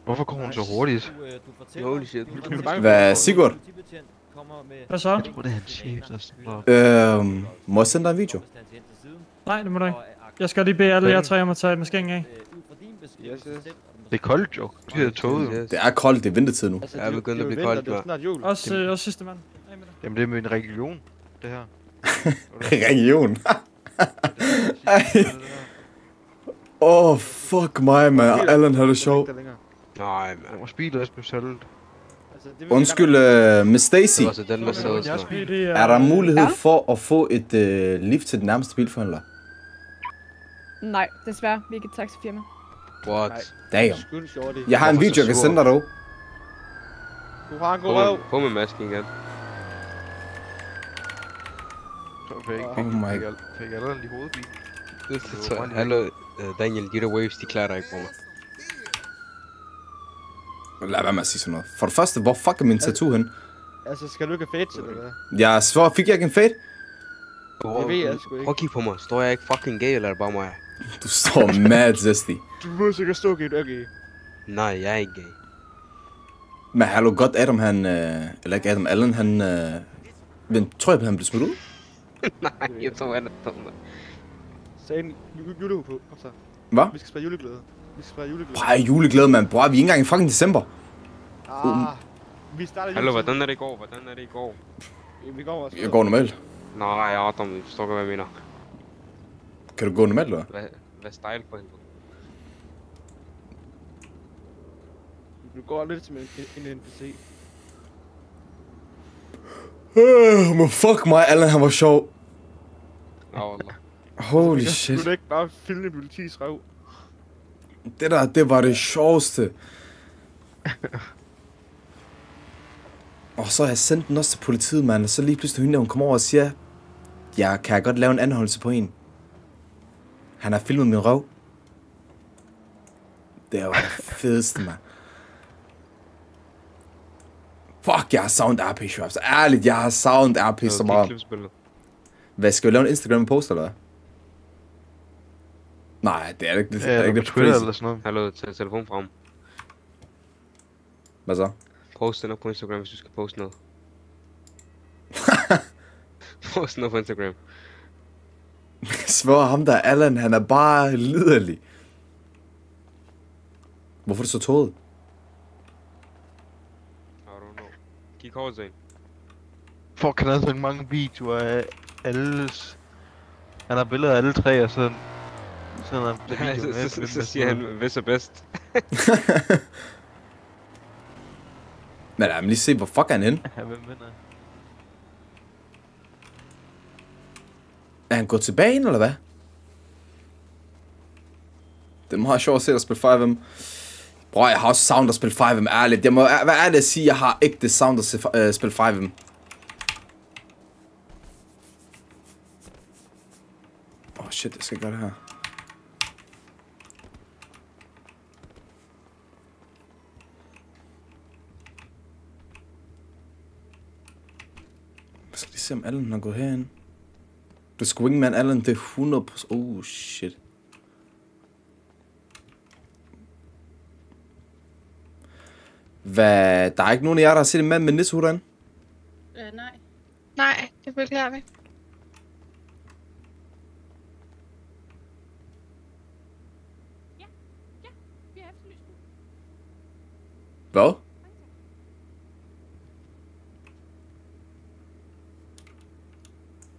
Hvorfor går hun så hurtigt? Holy shit. Hvad, Sigurd? Hvad så? Jeg tror, det er hans chef, der står. Må jeg sende dig en video? Nej, det må du ikke. Jeg skal lige bede alle jer tre om at tage maskinen af. Det er koldt jo. Det er toget. Det er koldt, det er vintertid nu. Jeg er begyndt at blive koldt, mand. Også sidste mand. Jamen det er min region, det her. Region. Åh, fuck mig, man. Allan har det sjovt. Nej, man. Vores bil er blevet solgt. Undskyld, Miss Stacy. Det var så den med sædet. Er der mulighed for at få et lift til den nærmeste bilforhandler? Nej, desværre. Vi er ikke et taxifirma. What? Damn. Jeg har en video, jeg kan sende dig dog. Du har en god røv. På med masken igen. Oh my god. Fik jeg allerede lige hovedbil? Det tror jeg. Hallo, Daniel, de der waves, de klarer dig ikke på mig. Lad være med at sige sådan noget. For det første, hvor fuck er min tattoo hen? Altså, skal du ikke have fade til det, der? Jeg svarer, fik jeg ikke en fade? Det ved jeg sgu ikke. Prøv at kigge på mig. Står jeg ikke fucking gay, eller er det bare mig? Du står mad, zesty. Du må sikkert stå gay, du er gay. Nej, jeg er ikke gay. Men hallo, godt Adam, han... eller ikke Adam, Allan, han... Men tror jeg, han blev smidt ud? Nej, jeg tror, han er dum. Sagde en julehue på. Kom så. Hvad? Vi skal spille juleglæde. Vi skal spille juleglæde. Bror, juleglæde, mand. Bror, vi er ikke engang i fucking december. Vi starter Hallo, hvordan er det i går? Vi går også. Jeg går normalt. Nej, Adam, du forstår hvad jeg mener. Kan du gå normalt, eller? Hvad style på helvede? Du går lidt til en NPC. Men fuck mig, Allan, han var sjov. Allah. Holy shit. Du vil ikke bare filme politis røv. Det der, det var det sjoveste. Og så har jeg sendt den også til politiet, mand. Og så lige pludselig hende, hun kommer over og siger, kan jeg godt lave en anholdelse på en? Han har filmet min røv. Det var det fedeste, mand. Fuck, jeg har savnet RP Shops. Ærligt, jeg har savnet RP så meget. Hvad, skal vi lave en Instagram-post, eller hvad? Nej, det er ikke det. Det er ikke det Twitter eller sådan noget. Hallo, tag telefonen frem. Hvad så? Post den op på Instagram, hvis du skal poste noget. Post den op på Instagram. Svær ham der, Allan, han er bare liderlig. Hvorfor er det så tåget? I don't know. Kig over til en. Fuck, han har så mange videoer af alles... Han har billeder af alle tre, og så... Sådan Så siger han, hvis er bedst. Men lad mig lige se, hvor fuck er han henne? Ja, hvem vinder? Er han gået tilbage ind, eller hvad? Det er meget sjovt at se dig spille 5M. Bror, jeg har også savnet at spille 5M, ærligt. Jeg må være ærlig at sige, jeg har ikke det savnet at spille 5M. Shit, jeg skal gøre det her. Jeg skal lige se, om Allan har gået herhen. Det er Wingman Allan, det er 100%. Oh shit. Hvad? Der er ikke nogen af jer, der har set en mand med nissehud derinde? Nej. Nej, det beklager vi. Hvad?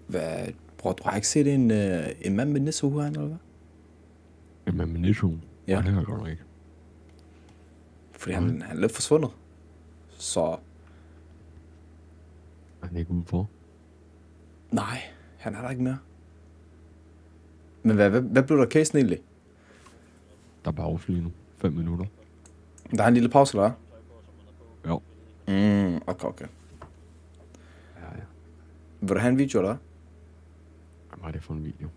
Hvad? Bror, du har ikke set en mand med nissehud herinde, eller hvad? En mand med nissehud? Ja. Nej, det har jeg godt nok ikke. Fordi han er lidt forsvundet. Så... Er han ikke udenfor? Nej, han er der ikke mere. Men hvad blev der af casen egentlig? Der er pause lige nu. 5 minutter. Der er en lille pause, eller hvad? Jo. Okay. Ja. Vil du have en video, eller hvad? Hvad er det for en video?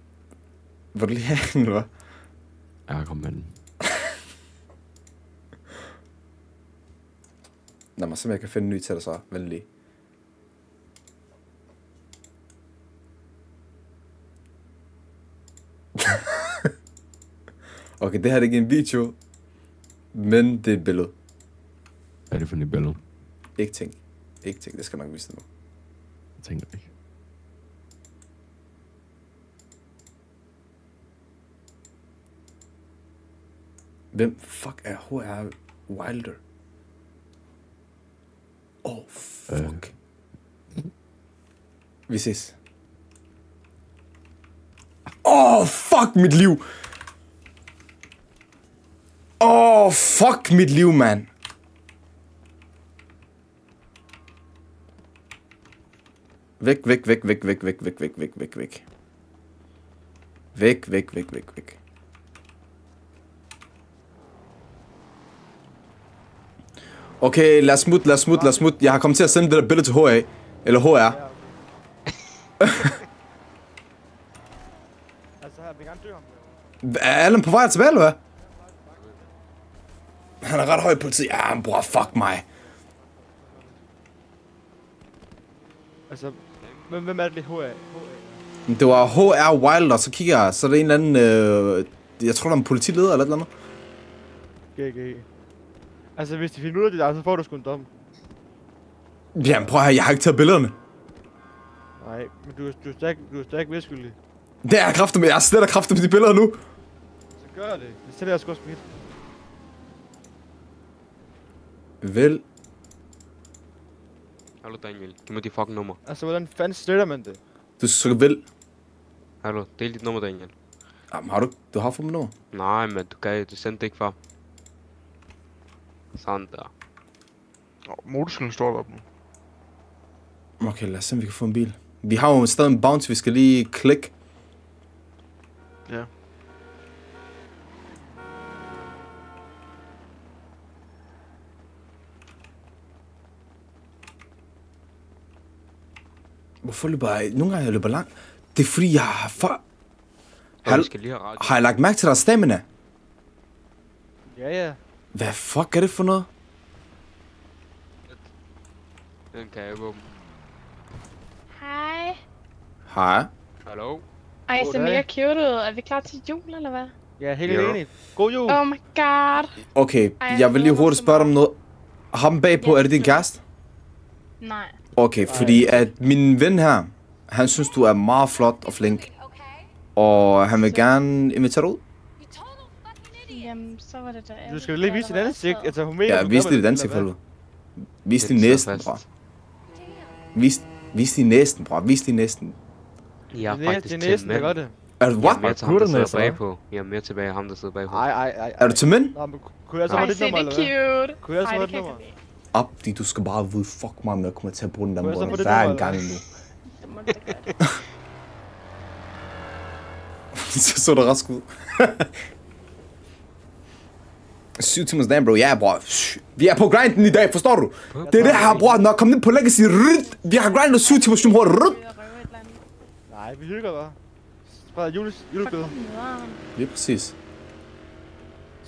Vil du lige have en, eller hvad? Ja, kom med den. Lad mig se, om jeg kan finde en ny til dig så. Vent lige. Okay, det her er ikke en video, men det er et billede. Hvad er det for et billede? Ikke ting. Det skal jeg nok vise dig nu. Jeg tænker ikke. Hvem fuck er H.R. Wilder? Fuck. Vi ses. Fuck mit liv. Fuck mit liv, mand. Væk. Okay, lad os smutte. Jeg har kommet til at sende det der billede til HA. Eller HR. Altså, jeg vil gerne dø ham. Er Allan på vej tilbage, eller hvad? Han er ret høj politi. Ja, men bror, fuck mig. Altså, hvem er det HA? Det var HR Wilder, så kigger jeg. Så er det en eller anden... jeg tror, der er en politileder eller et eller andet. GG. Altså, hvis de finder ud af det der, så får du sgu en dom. Jamen, prøv at høre, jeg har ikke taget billederne. Nej, men du er stærk medskyldig. Det er kraftigt med. Jeg sletter kraftigt med de billeder nu. Så gør det. Det sætter jeg sgu også mit. Vel. Hallo Daniel, giv mig dit fucking nummer. Altså, hvordan fanden sletter man det? Du skal vel. Hallo, del dit nummer, Daniel. Jamen, du har fået mit nummer? Nej, men du sendte det ikke før. Sådan der. Motorcyklen står deroppe nu. Okay, lad os se, om vi kan få en bil. Vi har jo stadig en bounce, vi skal lige klikke. Ja. Hvorfor løber jeg? Nogle gange jeg løber langt. Det er fordi, jeg har Har jeg lagt mærke til, der er stamina? Ja. Hvad fuck er det for noget? Den kan jeg åbne. Hej. Hej. Hallo? Ej, så Goddag. mega cute ud. Er vi klar til jul, eller hvad? Ja, helt Jo. enig. God jul. Oh my god. Okay, Ej, jeg vil lige hurtigt spørge dig om noget. Ham bagpå, Ja, er det din kæreste? Nej. Okay, fordi at min ven her, han synes, du er meget flot og flink. Og han vil gerne invitere dig ud. Jamen, så var det da... Du skal lige vise dit ansigt. Altså, hun mener, Ja, du vis gør dit vel, ansigt, for eller helvede. Vis din Det sidder næsten, fast. bror. Vis din næsten, bror. Vis din næsten. Jeg hvad? er Det faktisk er til næsten, der mænd. gør det. Er du Jeg what? er mere til ham, der sidder Gutterne, bagpå. Jeg er mere tilbage af ham, der sidder bagpå. Ej. Er du til mænd? Nå, men kunne jeg så Ej, få dit se, nummer, det eller er hvad? cute. Kunne jeg så Ej, få det dit kan nummer? jeg Abdi, du skal bare vide, fuck mig, om jeg kommer til at bruge den der Må jeg så få måde det hver nummer, gang eller nu. Så må du da gøre det. Så der rask ud. 7 timers dagen, bro. Ja, bror. Vi er på grinden i dag, forstår du? Det er det her, bror. Når jeg kommer ned på Legacy, vi har grindet 7 timers stream hurtigt. Ud og røve et eller andet. Nej, vi hygger bare. Spred Fuck, juleglæde. hvor nederen. Lige præcis.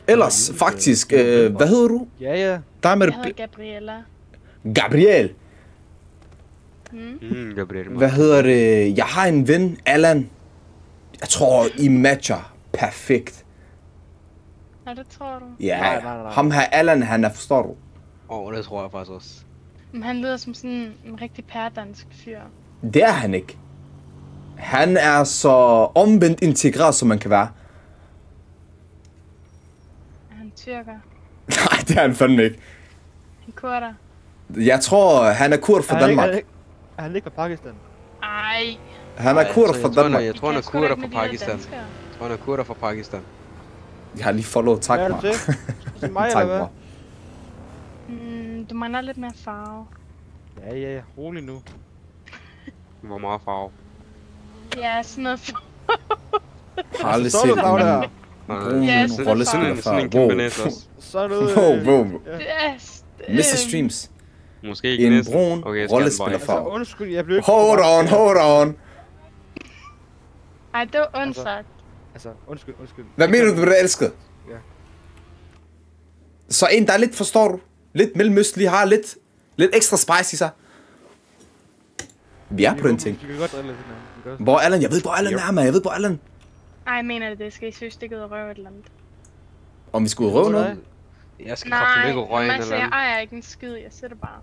Ellers, faktisk, hvad hedder du? Ja. Der med Jeg hedder det... Gabriella. Gabriel. Gabriel. Hvad hedder det? Jeg har en ven, Allan. Jeg tror, I matcher perfekt. Nå, det tror du. Ja, Nej. ham her Allan, han er, forstår du? Det tror jeg faktisk også. Men han lyder som sådan en rigtig pærdansk fyr. Det er han ikke. Han er så omvendt integreret, som man kan være. Er han tyrker? Nej, det er han fandme ikke. En kurder? Jeg tror, han er kurd fra Danmark. Er han ikke fra Pakistan? Ej. Han er kurd fra Danmark. Jeg tror, han er I kan sgu da kurder ikke fra med de der Pakistan. danskere. Jeg tror, han er kurder fra Pakistan. Jeg har lige follow, tak Hvad er mig. du til? Skal du til mig, Tak, eller hvad? bror. Du mangler lidt mere farve. Ja. Rolig nu. Hvor meget farve. Ja, sådan noget. Har aldrig Så set du farve en der. brun Ja, sådan rollespiller noget før. Sådan en kæmpe næse også. Så er noget... Wow. Yes. Mr. Streams. Måske ikke En næsten. brun Okay, jeg skal rollespiller den bare. før. Altså, undskyld, jeg blev ikke... Hold on. Ej, det var ondt sagt. Altså, undskyld. Hvad mener du, du er elsket? Ja. Så en, der er lidt, forstår du? Lidt mellemøstlig, har lidt ekstra spice i sig. Vi er på den ting. Vi kan godt drille lidt hinanden. Hvor er Allan? Jeg ved, hvor Allan er, man. Jeg ved, hvor Allan. Ej, jeg mener det. Skal I søge stikket ud og røve et eller andet? Om vi skulle røve noget? Jeg skal kraftigt ikke røge Nej, en altså, eller jeg anden. ejer ikke en skid, jeg sætter bare.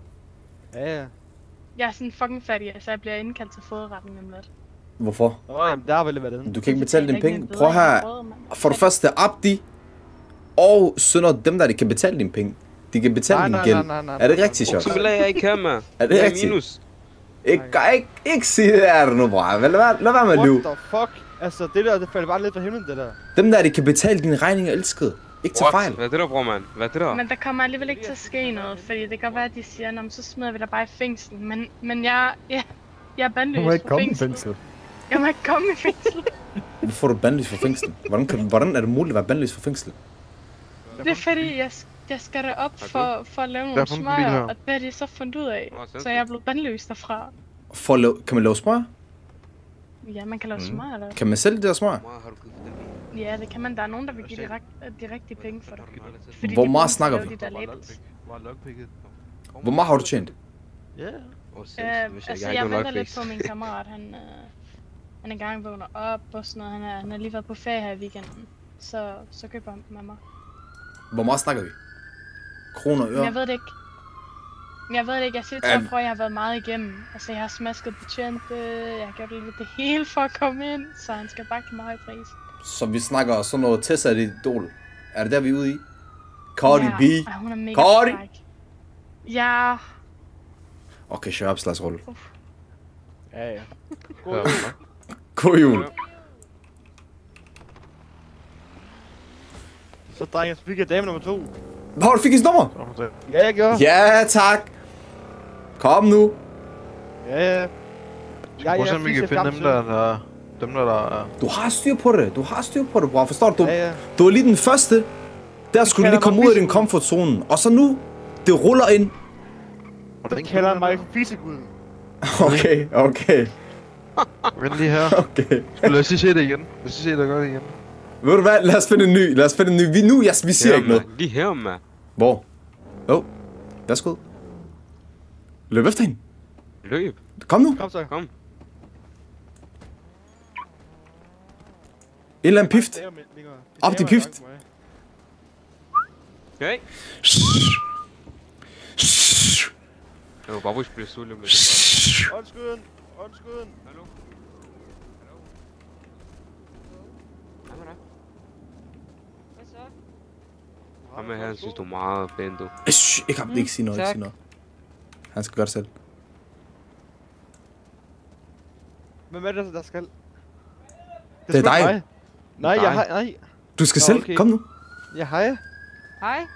Ja. Jeg er sådan fucking fattig, så jeg bliver indkaldt til fodretten om lidt. Hvorfor? Jamen, der vil det være den. Du kan ikke betale dine Jeg betaler penge. ikke Prøv en bøde, jeg her. har råd, mand. For det første, Abdi og Sønder, dem der, de kan betale dine penge. De kan betale din gæld. Er det rigtigt, Sjov? Så vil jeg ikke have, mand. Er det Jeg er rigtigt? minus. Ikke sige det er det nu, bror. Lad være med at lyve. What the fuck? Altså, det der, det falder bare lidt fra himlen, det der. Dem der, de kan betale dine regninger, elskede. Ikke tage fejl. Hvad er det der, bror, mand? Hvad er det der? Men der kommer alligevel ikke til at ske noget, fordi det kan godt være, at de siger, "Nå, men så smider vi dig bare i fængsel." Men jeg er bandløs fra fængsel. Jeg må ikke komme i fængsel. Hvorfor er du bandløs fra fængsel? Hvordan er det muligt at være bandløs fra fængsel? Det er fordi, jeg skal derop for at lave Der er nogle på en bil smøger, her. og det har de så fundet ud af. Så jeg er blevet bandløs derfra. Kan man lave smøger? Ja, man kan lave smøger, eller? Kan man sælge det der smøger? Hvor har du givet den? Ja, det kan man. Der er nogen, der vil give de rigtige penge for det. Fordi Hvor de meget bruger til at snakker lave vi? de der labels. Hvor meget har du tjent? Ja. Altså, jeg venter lidt på min kammerat. Han er engang vågner op og sådan noget. Han har lige været på ferie her i weekenden. Så køber han med mig. Hvor meget snakker vi? Kroner, Men øre? jeg ved det ikke. Jeg siger til at jeg har været meget igennem. Altså, jeg har smasket betjente, jeg har gjort lidt det hele for at komme ind, så han skal bare give mig høj pris. Så vi snakker sådan noget Tessa dit idol. Er det der, vi er ude i? Cardi B. Ja, hun er mega Cardi! fræk. Ja. Okay, shut up, Slags Rolle. Ja. God jul. Så drenge, så fik jeg dame nummer 2. Hvor du fik hendes nummer? Ja, jeg gjorde. Ja, tak. Kom nu. Ja. Prøv at se, om vi kan finde dem der... Dem der... Du har styr på det. Bror. Forstår du? Ja. Du var lige den første. Der skulle du lige komme ud af din comfortzone. Og så nu, det ruller ind. Det kalder mig fiseguden. Okay. Vent lige her. Okay. Lad os lige se det igen. Lad os lige se det godt igen. Ved du hvad? Lad os finde en ny. Vi siger ikke noget. Lige her, mand. Hvor? Værsgo. Løb efter hende. Løb. Kom nu. Kom så. Kom. En eller anden pift. Op de pift. Okay. Jeg var bare huske, at blive sultet med det. Undskyld. Hallo? Hvad med dig? Hvad så? Ham med her, han synes du er meget pæn, du. Ikke sige noget. Han skal gøre det selv. Hvem er det, der skal? Det er dig. Mig. Nej. Du skal Nå, selv. okay. Kom nu. Ja, hej. Hej.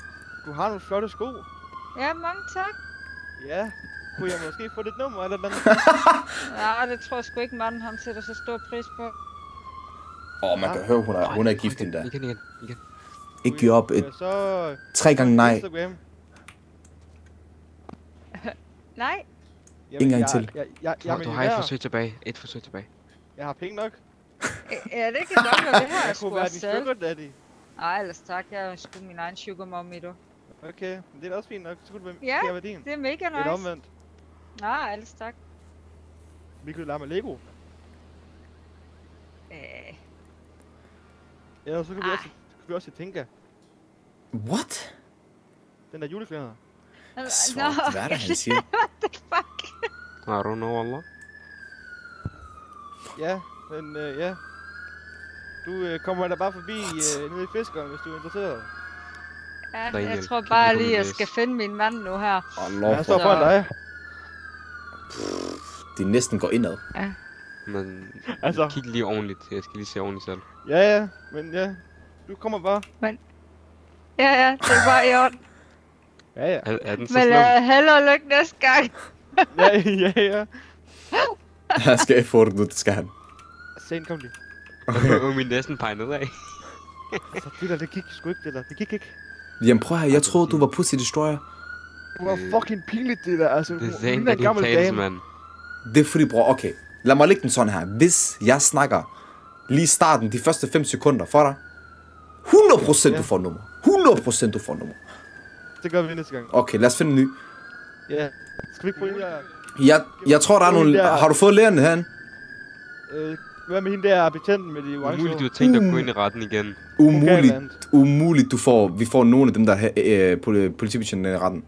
Du har nogle flotte sko. Ja, mange tak. Ja. Kunne jeg måske få dit nummer eller noget? Ja, det tror jeg sgu ikke, manden han sætter så stor pris på. Man kan høre, hun er gift endda. Igen. Ikke give op. Så... 3 gange nej. Instagram. Nej. En gang til. Du har et forsøg tilbage. Jeg har penge nok. Ja, det kan godt være, det har jeg Jeg sgu kunne være også din selv. sugar daddy. Nej, ellers tak. Jeg er sgu min egen sugar mommy, du. Okay, men det er da også fint nok. Så kunne du Ja, være din. det er mega Eller nice. omvendt. Nej, ellers tak. Vi kunne lege med Lego. Ja, så kan vi også tænke. What? Den der julekalender. Svagt, hvad er det, han siger? What the fuck? I don't know, Allah. Ja, men ja. Du kommer da bare forbi nede i fiskeren, hvis du er interesseret. Ja, Daniel, jeg tror kan bare du lige, jeg læse? skal finde min mand nu her. Ja, han står foran dig. De næsten går indad. Men Altså. kig lige ordentligt. Jeg skal lige se ordentligt selv. Ja, men ja. Du kommer bare. Ja, det er bare i orden. Ja. Er den så Men slem? held og lykke næste gang. Ja. Han skal ikke få det nu, det skal han. Sen kom lige. Min næsten peger nedad. Altså, det gik sgu ikke, det der. Det gik ikke. Jamen prøv her, jeg troede, du var Pussy Destroyer. Du var fucking pinligt, det der. Altså, Det er hun sagen, er en der gammel tales, dame. mand. Det er fordi, bror, okay. Lad mig lægge den sådan her. Hvis jeg snakker lige starten, de første 5 sekunder for dig, 100% du får nummer. 100% du får nummer. Det gør vi næste gang. Okay, lad os finde en ny. Ja. Skal vi ikke prøve der? Jeg tror, der er nogle... Har du fået lærerne herinde? Hvad med hende der betjenten med de orange Umuligt, du har tænkt at gå ind i retten igen. Umuligt, vi får nogle af dem, der politibetjentene i retten.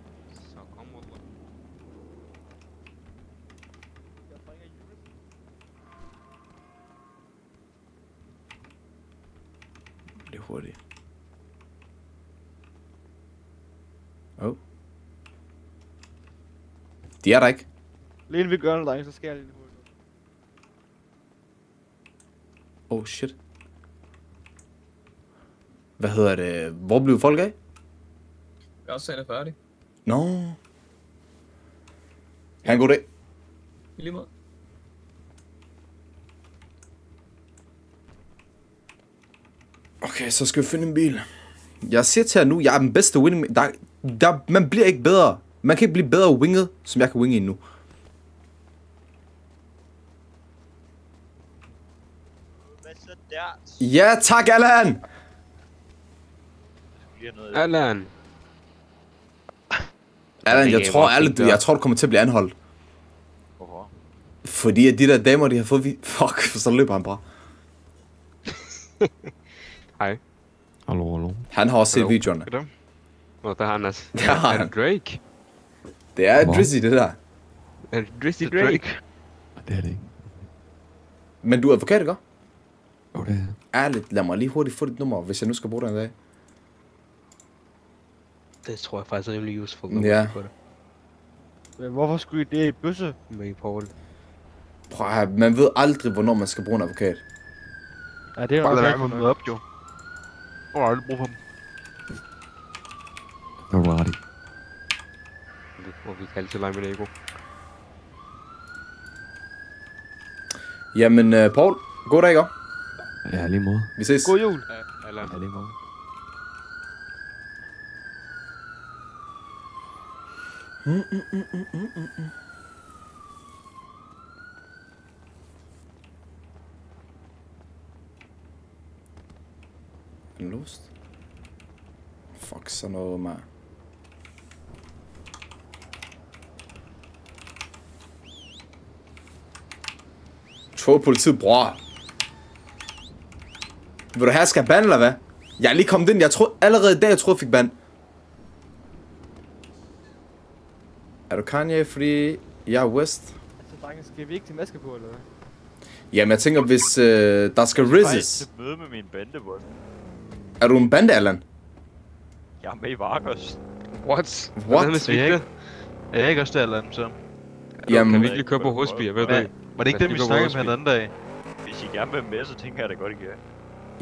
Det er hurtigt. De er der ikke. Lige vi gør noget, dreng, så skal jeg lige hurtigt. Shit. Hvad hedder det? Hvor blev folk af? Jeg er også sagen er færdig. Nå. Ha' en god dag. I lige måde. Okay, så skal vi finde en bil. Jeg siger til jer nu, jeg er den bedste winning. Man bliver ikke bedre. Man kan ikke blive bedre winget, som jeg kan winge endnu. Hvad så der? Ja, tak, Allan! Allan! Allan, jeg tror, du kommer til at blive anholdt. Hvorfor? Fordi at de der damer, de har fået... Fuck, så løber han bare. Hej. Hallo. Han har også set videoerne. Nå, der har han altså. Der har Er han. det Drake? Det er Drizzy, det der. Er det Drizzy Drake? Det er det ikke. Men du er advokat, ikke? Jo, det er. Ærligt, lad mig lige hurtigt få dit nummer, hvis jeg nu skal bruge det en dag. Det tror jeg faktisk er rimelig useful. Ja. Men hvorfor skulle I det i bøsse? Med Paul. Prøv at høre, man ved aldrig, hvornår man skal bruge en advokat. Ja, det er Bare jo lad ikke være med at op, jo. Jeg har aldrig brug for dem. Det var du ret i. Hvor vi kan altid lege med Lego. Jamen, Paul, god dag, ikke? Ja, lige måde. Vi ses. God jul. Allan. Ja, lige måde. En låst? Fuck, sådan noget, man. Tror politiet, bror. Vil du have, skal ban, eller hvad? Jeg er lige kommet ind, jeg troede allerede i dag, jeg fik ban. Er du Kanye, fordi jeg er West? Altså, drenge, skal vi ikke til maske på, eller hvad? Jamen, jeg tænker, hvis der skal rizzes. Jeg møde med min bande, boss. Er du en bande, Allan? Jeg er med i Vargos. What? What? Er jeg ikke også der, Allan, så? Jamen, kan vi ikke lige køre på Hosby, jeg ved det ikke. Var det ikke det, vi snakkede med den anden dag? Hvis I gerne vil med, så tænker jeg da godt, I kan.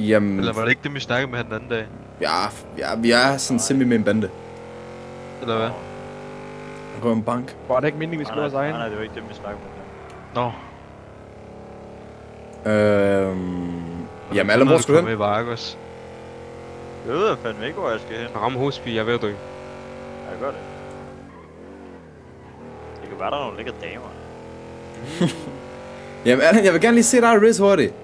Jamen... Eller var det ikke det, vi snakkede med den anden dag? Ja, vi er sådan simpelthen med en bande. Eller hvad? Gå en bank. Var det ikke meningen, vi skulle have os egen? Nej, det var ikke det, vi snakkede med. Nå. Jamen, Allan, hvor skal du hen? Med i Vargos. Jeg ved fandme ikke, hvor jeg skal hen. Ramme Hosby, jeg ved det ikke. Jeg gør det. Det kan være, der er nogle lækre damer. Jamen, Allan, jeg vil gerne lige se dig Riz hurtigt.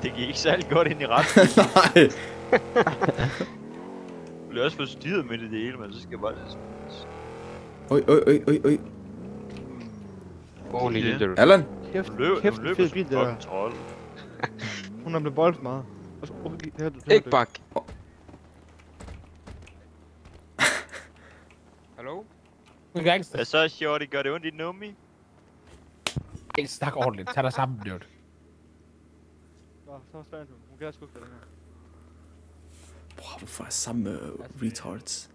Det gik ikke særlig godt ind i retten. Nej. Jeg bliver også forstyrret med det hele, men så skal jeg bare lidt spise. Oj. Holy liter. Allan? Kæft, Hun løber fed bil, det der. kontrol. Hun er blevet boldet meget. Ikke bak. Hallo? Hvad så, shorty? Gør det ondt i nummi? Ikke snak ordentligt. Tag dig sammen, dude. Nå, så er spændt hun. Hun kan skuffe det her. Bror, hvorfor er jeg sammen med retards?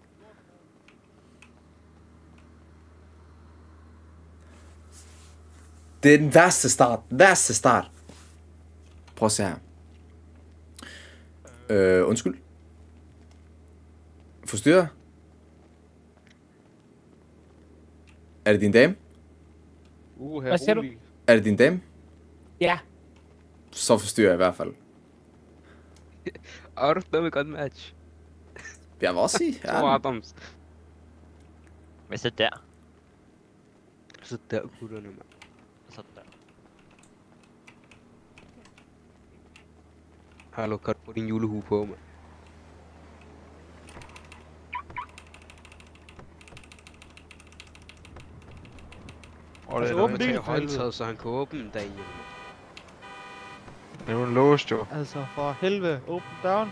Det er den værste start. Prøv at se her. Undskyld. Forstyrrer? Er det din dame? Hvad siger du? Er det din dame? Ja. Så forstyrrer jeg i hvert fald. Arthur med godt match. Jeg vil også sige. To Adams. Hvad så der? Så der gutterne, mand. Så der. Hallo, kan du få din julehue på, mand? Altså, åbn bilen, håndtaget, så han kan åbne den derhjemme. Det er jo en låst, jo. Altså, for helvede. Open down.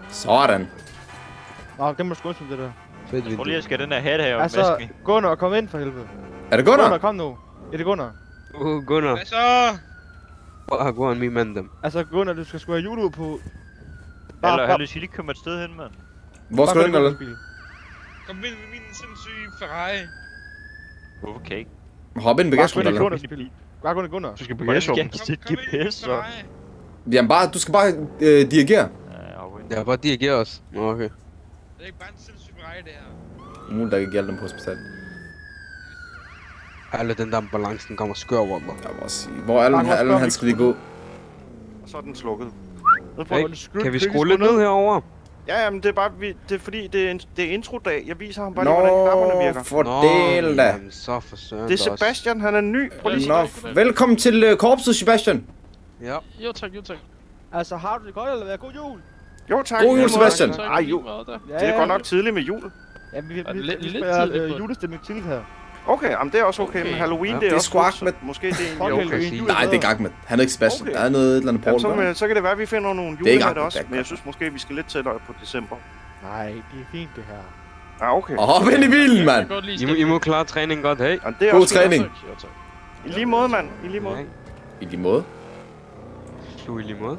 Sådan. Nå, det må sgu undskylde, det der. Jeg tror lige, jeg skal have den her hat her og Altså, maske. Gunnar, kom ind for helvede. Er det Gunnar? Gunnar, kom nu. Er det Gunnar? Gunnar. Hvad så? Go on, me man dem. Altså, Gunnar, du skal sgu have julet på. Eller sige, de kommer et sted hen, mand. Hvor skal du hen, eller? Kom ind med min sindssyge Ferrari. Hvorfor kan jeg ikke? Hop ind i bagagerummet, eller? Bare gå ind i Gunnar. Du skal på bagagerummet. Det er GPS, så. Jamen bare, du skal bare dirigere. Ja, bare dirigere os. Nå, okay. Det er ikke bare en sindssyg Ferrari, det her. Muligt, der kan gælde dem på hospitalet. Alle den der balancen kommer skør over mig. Jeg må sige. Hvor er Allen han skal lige gå? Så er den slukket. Hey, kan vi skrue lidt ned herover? Ja, men det er bare, det er fordi, det er introdag. Jeg viser ham bare lige, hvordan knapperne virker. Fordel da. Så for søren. Det er Sebastian, han er ny. Prøv lige velkommen til korpset, Sebastian. Ja. Jo tak, jo tak. Altså, har du det godt, eller hvad? God jul! Jo tak. God jul, Sebastian. Ej, jul. Det er godt nok tidligt med jul. Ja, vi spiller julestemning tidligt her. Okay, jamen det er også okay, men Halloween det er også Ahmed. Måske det er egentlig okay. Nej, det er ikke Ahmed. Han er ikke Sebastian. Der er noget et eller andet Paul. Så kan det være, at vi finder nogle julemad også, men jeg synes måske, vi skal lidt tættere på december. Nej, det er fint det her. Ah, okay. Og hop ind i bilen, mand. I må klare træning godt, hey. God træning. I lige måde, mand. I lige måde. I lige måde? I lige måde?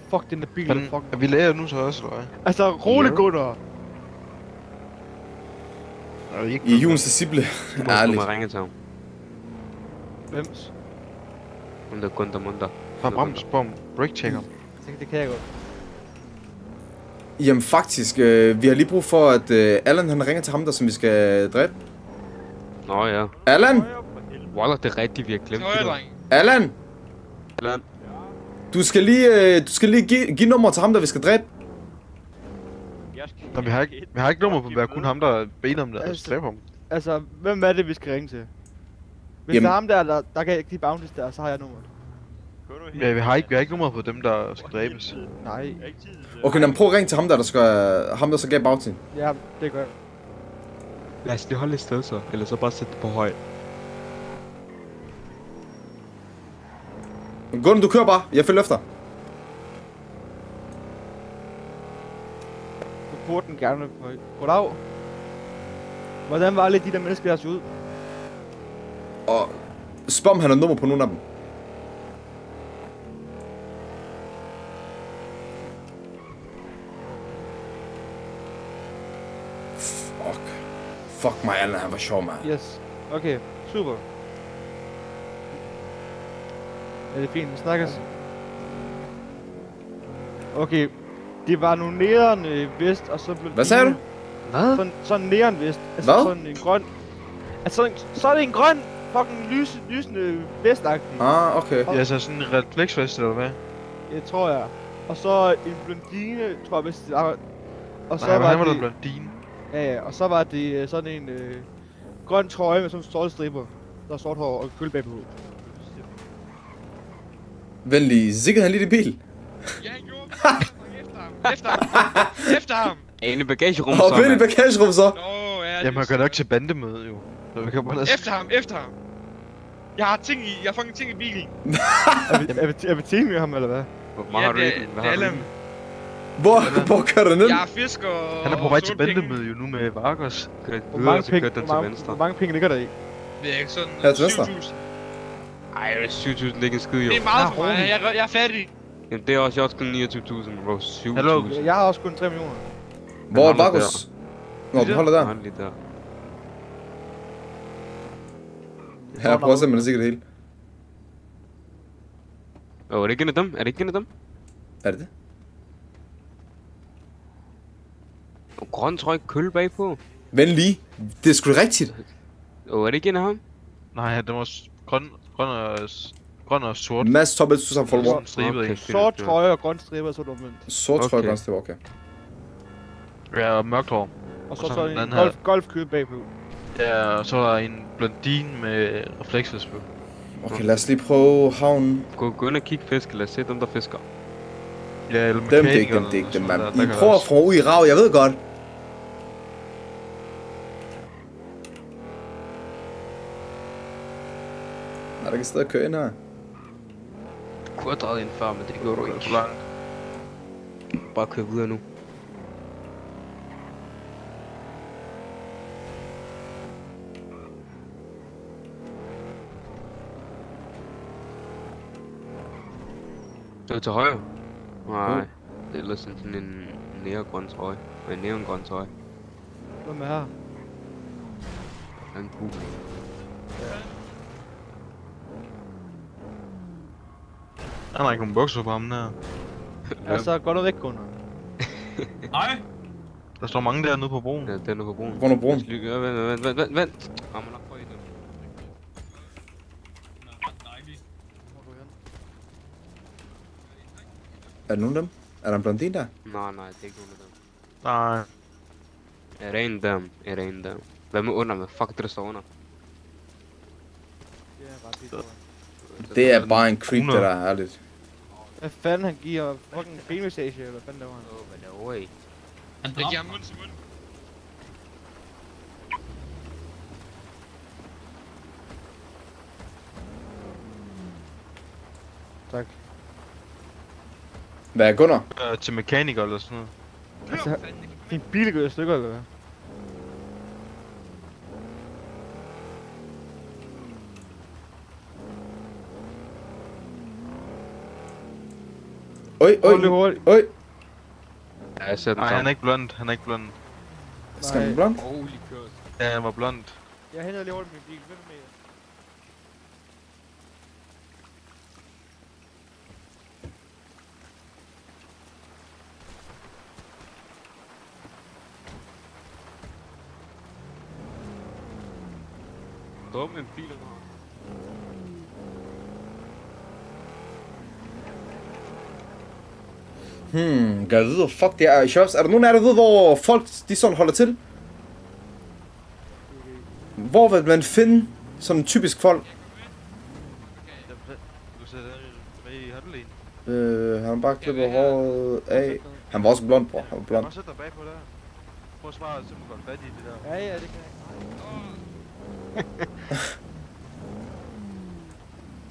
Fuck den der bil, fuck. Er vi lærer nu så også, eller hvad? Altså, rolig Gunnar. I julens disciple. Ærligt. Du må ringe til ham. Hvems? Hun der Gunther Munter. Fra Bramsborg, break-checker. Det kan jeg godt. Jamen faktisk, vi har lige brug for, at Allan han ringer til ham der, som vi skal dræbe. Nå ja. Allan? Wallah, det er rigtigt, vi har glemt det. Allan? Allan? Du skal lige give nummer til ham der, vi skal dræbe. Nå, vi har ikke nummer på, det er kun ham, der bener om det, altså dræbe ham. Altså, hvem er det, vi skal ringe til? Hvis det er ham der kan jeg ikke de bounties der, så har jeg nummeret. Ja, vi har ikke nummer på dem, der skal dræbes. Nej. Okay, men prøv at ringe til ham der, der så gav bagtiden. Ja, det gør jeg. Lad os lige holde et sted så, eller så bare sætte det på høj. Gunnar, du kører bare. Jeg følger efter. Du burde den gerne på. Goddag. Hvordan var alle de der mennesker, der så ud? Og spørg om han har nummer på nogle af dem. Fuck mig, Allan, han var sjov, mand. Yes. Okay, super. Ja, det er fint, vi snakkes. Okay, det var nogle neon vest, og så blev... Hvad sagde du? Hvad? Sådan neon vest. Altså hvad? Sådan en grøn... Altså, så er det en grøn fucking lysende vestagtig. Ah, okay. Ja, så sådan en refleksvest, eller hvad? Ja, tror jeg. Og så en blondine, tror jeg, hvis det er... Og så nej, var han var det... der blondine. Ja, og så var det sådan en grøn trøje med sådan sorte striber. Der er sort hår og kølbag på. Venlig, sikkert han lige i bil. Ja, han gjorde. Efter ham. Inde i bagagerummet så, mand. Inde i bagagerummet så. Nå, ja. Jamen, han gør nok til bandemøde, jo. Så vi kan bare efter ham. Jeg har fucking ting i bilen. Er vi team med ham, eller hvad? Hvor har du ikke? Hvad har du ikke? Hvor kører du ned? Jeg er fisker. Han er på vej til bandemøde jo nu med Vargos. Hvor mange penge ligger der i? Det er ikke sådan... Her til venstre. 7.000. Ej, 7.000 ligger en skid jo. Det er meget for mig, jeg er fattig. Jamen, det er også, jeg også kun 29.000, bro. 7.000. Hallo? Jeg har også kun 3 millioner. Hvor er Vargos? Nå, du holder der. Han lige der. Her, prøv at se, man er sikkert det hele. Åh, er det ikke en af dem? Er det ikke en af dem? Er det det? Og grøn trøje, køl bagpå. Vent lige. Det er sgu rigtigt. Åh, er det ikke en af ham? Nej, det var grøn og sort. Mads top 1 sammen for lort. Sort trøje og grøn striber, så er du omvendt. Sort trøje og grøn striber, okay. Ja, og mørkt hår. Og så en golfkøbe bagpå. Ja, og så er der en blondine med refleksvest på. Okay, lad os lige prøve havnen. Gå ind og kigge fisk, lad os se dem, der fisker. Ja, eller dem, det er ikke dem, mand. I prøver at få ud i rav, jeg ved godt. Nej, der kan stadig køre ind her. kunne have drejet ind før, men det gjorde du ikke. Bare kør videre nu. Det er til højre? Nej, det er ellers sådan en neongrøn trøje. En neongrøn trøje. Hvem er her? En kugle. Han har ikke nogen bukser på ham der. Altså, gå nu væk, Gunnar. Nej. Der står mange dernede på broen. Ja, dernede på broen. Hvor er broen? Vent. Rammer nok på i dem. Er der nogen af dem? Er der en blondin der? Nej, det er ikke nogen af dem. Nej. Er der en af dem? Hvad med under med? Fuck det der står under. Det er bare en creep, der er herligt. Hvad fanden han giver fucking benmassage, eller hvad fanden der var han? Hvad laver I? Jeg giver ham mund til mund. Tak. Hvad er Gunnar? Til mekaniker eller sådan noget. Altså, din bil går i stykker, eller hvad? Oj. Ja, jeg ser den Nej, sammen. han er ikke blond. Skal han blond? Holy curse. Ja, han var blond. Jeg henter lige hurtigt min bil. Hvem er med jer? Dum en bil eller Kan jeg vide, hvor fuck det er i shops? Er der nogen af jer, der ved, hvor folk de sådan holder til? Hvor vil man finde sådan typisk folk? Du sætter med i hotline. Han bare klipper håret af. Han var også blond, bror. Han var blond. Prøv at sætte dig bagpå der. Prøv at svare, så må godt fat i det der. Ja, det kan jeg.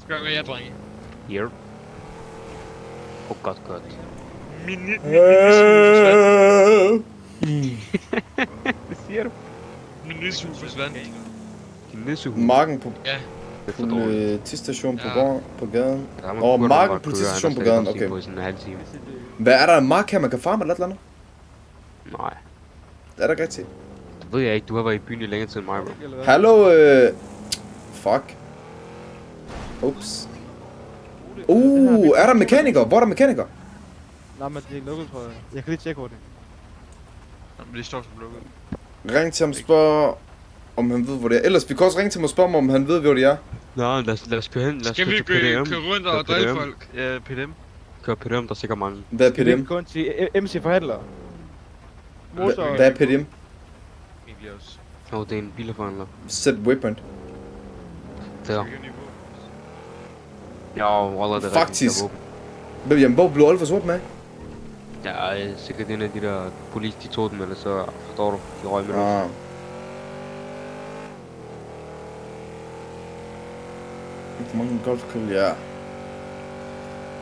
Skal jeg være, drenge? Yep. Godt. Min Hvad siger du? Min nissehue forsvandt. Din nissehue? Marken på... Ja. Det er for dårligt. Tidsstation på gaden. Og marken på tidsstation på gaden, okay. På sådan en halv time. Hvad er der en mark her, man kan farme eller et eller andet? Nej. Det er der ikke rigtigt. Det ved jeg ikke, du har været i byen i længere tid end mig, bro. Hallo, fuck. Ups. Er der mekaniker? Hvor er der mekaniker? Nej, men det er lukket, tror jeg. Jeg kan lige tjekke hurtigt. Jamen, det står som lukket. Ring til ham og spørg, om han ved, hvor det er. Ellers, vi kan også ringe til ham og spørge ham, om han ved, hvor det er. Nej, lad os køre hen. Skal vi køre rundt og drille folk? Ja, PDM. Kør PDM, der er sikkert mange. Hvad er PDM? Skal vi gå til MC Forhandler? Hvad er PDM? Egentlig også. Det er en bilforhandler. Sæt waypoint. Der. Ja, Waller, det er faktisk. Jamen, hvor blev Alfa sort med? Ja, sikkert en af de der politi, de tog dem, eller så forstår du, de røg med dem. Ikke mange golfkøl, ja.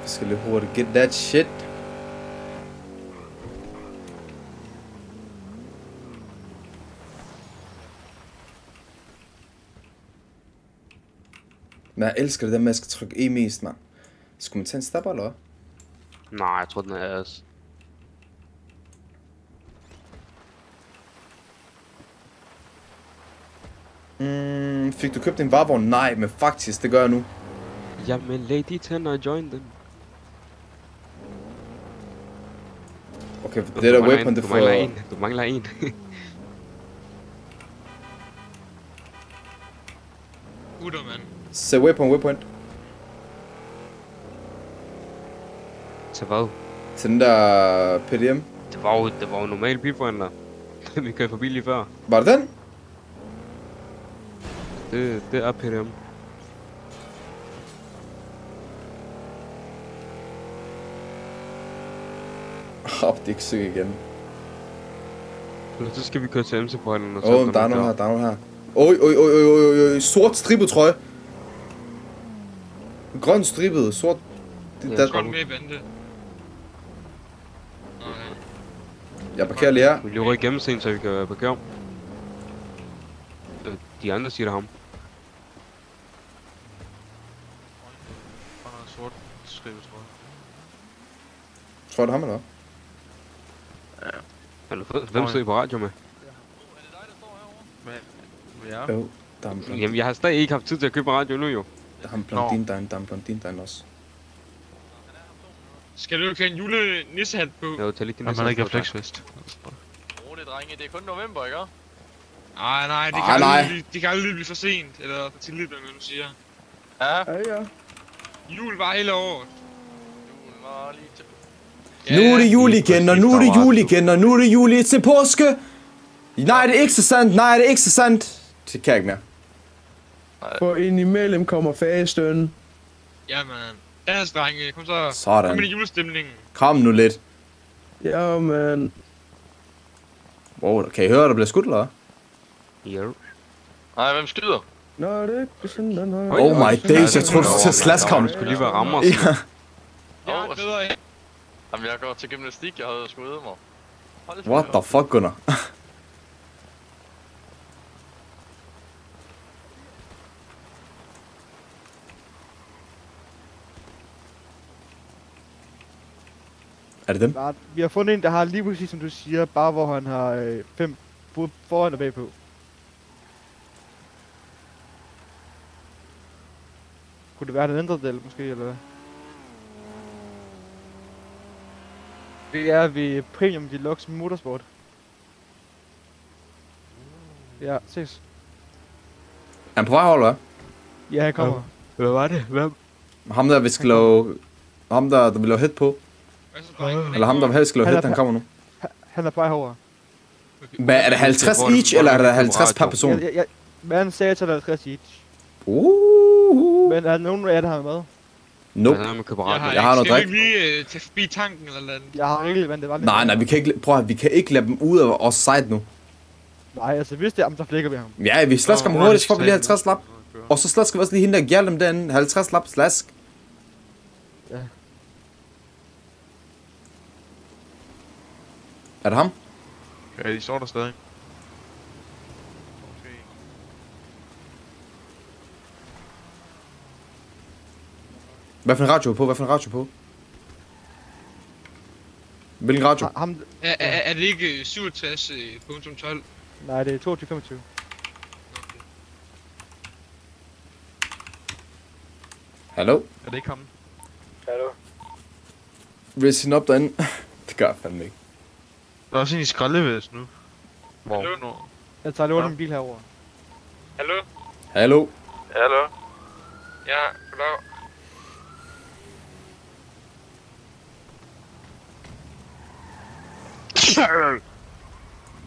Vi skal lige hurtigt get that shit. Men jeg elsker det der med, at jeg skal trykke E mest, mand. Skulle man tage en stopper, eller hvad? Nej, jeg tror, den er altså. Fik du købt en varevogn? Nej, men faktisk, det gør jeg nu. Jamen, Lady tænder og join den. Okay, det der weapon, det får... Du mangler en. Gutter, mand. Se waypoint. Til hvad? Til den der PDM. Det var jo normal bilforhandler. Vi kørte forbi lige før. Var det den? Det er PDM. Optik igen. Så skal vi køre til MC-forhandleren og der er noget her, Oj, sort stribet trøje. Grøn stribet, sort Jeg skal med i bande. Jeg parkerer lige her. Vi løber igennem scenen, så vi kan parkere om. De andre siger det ham. Han har sort skrive, tror jeg. Tror du ham eller hvad? Ja. Hvem sidder I på radio med? Ja. Jo, der er en blondin. Jamen, jeg har stadig ikke haft tid til at købe radio nu, jo. Der er en blondin derinde, også. Skal du ikke have en julenissehat på? Jo, tag lige din nissehat. Man har ikke refleksvest. Rolig, drenge. Det er kun november, ikke? Nej, det kan aldrig blive for sent. Eller for tidligt, hvad man nu siger. Ja. Jul var hele året. Jul var lige til... Nu er det jul igen, og nu er det jul igen, og nu er det jul til påske. Nej, det er ikke så sandt. Det kan jeg ikke mere. For indimellem kommer fasten. Jamen, deres drenge, kom så. Sådan. Kom med julestemningen. Kom nu lidt. Ja, man. Wow, kan I høre, der bliver skudt, eller hvad? Jo. Nej, hvem skyder? Nå, det er ikke sådan, nej. Oh my days, jeg troede, du skulle til slask ham. Det skulle lige være rammer. Ja. Jamen, jeg går til gymnastik, jeg havde sgu øde mig. What the fuck, Gunnar? Er det dem? Vi har fundet en, der har lige præcis som du siger, bare hvor han har 5 foran og bagpå. Kunne det være den ændrede del måske, eller hvad? Det er ved Premium Deluxe Motorsport. Ja, ses. Er han på vej, eller hvad? Ja, han kommer. Hvad var det? Hvem? Ham der, vi skal lave... Ham der vil lave hit på. Eller ham der helst skal lave hit, han kommer nu. Han er på vej herover. Hvad, er det 50 each, eller er det 50 per person? Man sagde til 50 each. Men er der nogen af jer, der har med? Nope. Jeg har noget drik. Skal vi lige tage forbi tanken eller noget? Jeg har ikke, men det var lidt... Nej, vi kan ikke... Prøv at vi kan ikke lade dem ud af os side nu. Nej, altså hvis det er, så flækker vi ham. Ja, vi slasker ham hurtigt, så får vi lige 50 lap. Og så slasker vi også lige hende der gælder dem derinde. 50 lap slask. Ja. Er det ham? Ja, de står der stadig. Hvad for en radio på? Hvilken radio? Er det ikke 67.12? Nej, det er 22.25. Hallo? Er det ikke ham? Hallo? Vil jeg sige op derinde? Det gør jeg fandme ikke. Der er også en i skraldevæs nu. Hvor? Jeg tager lånt en bil herover. Hallo? Hallo? Hallo? Ja, goddag.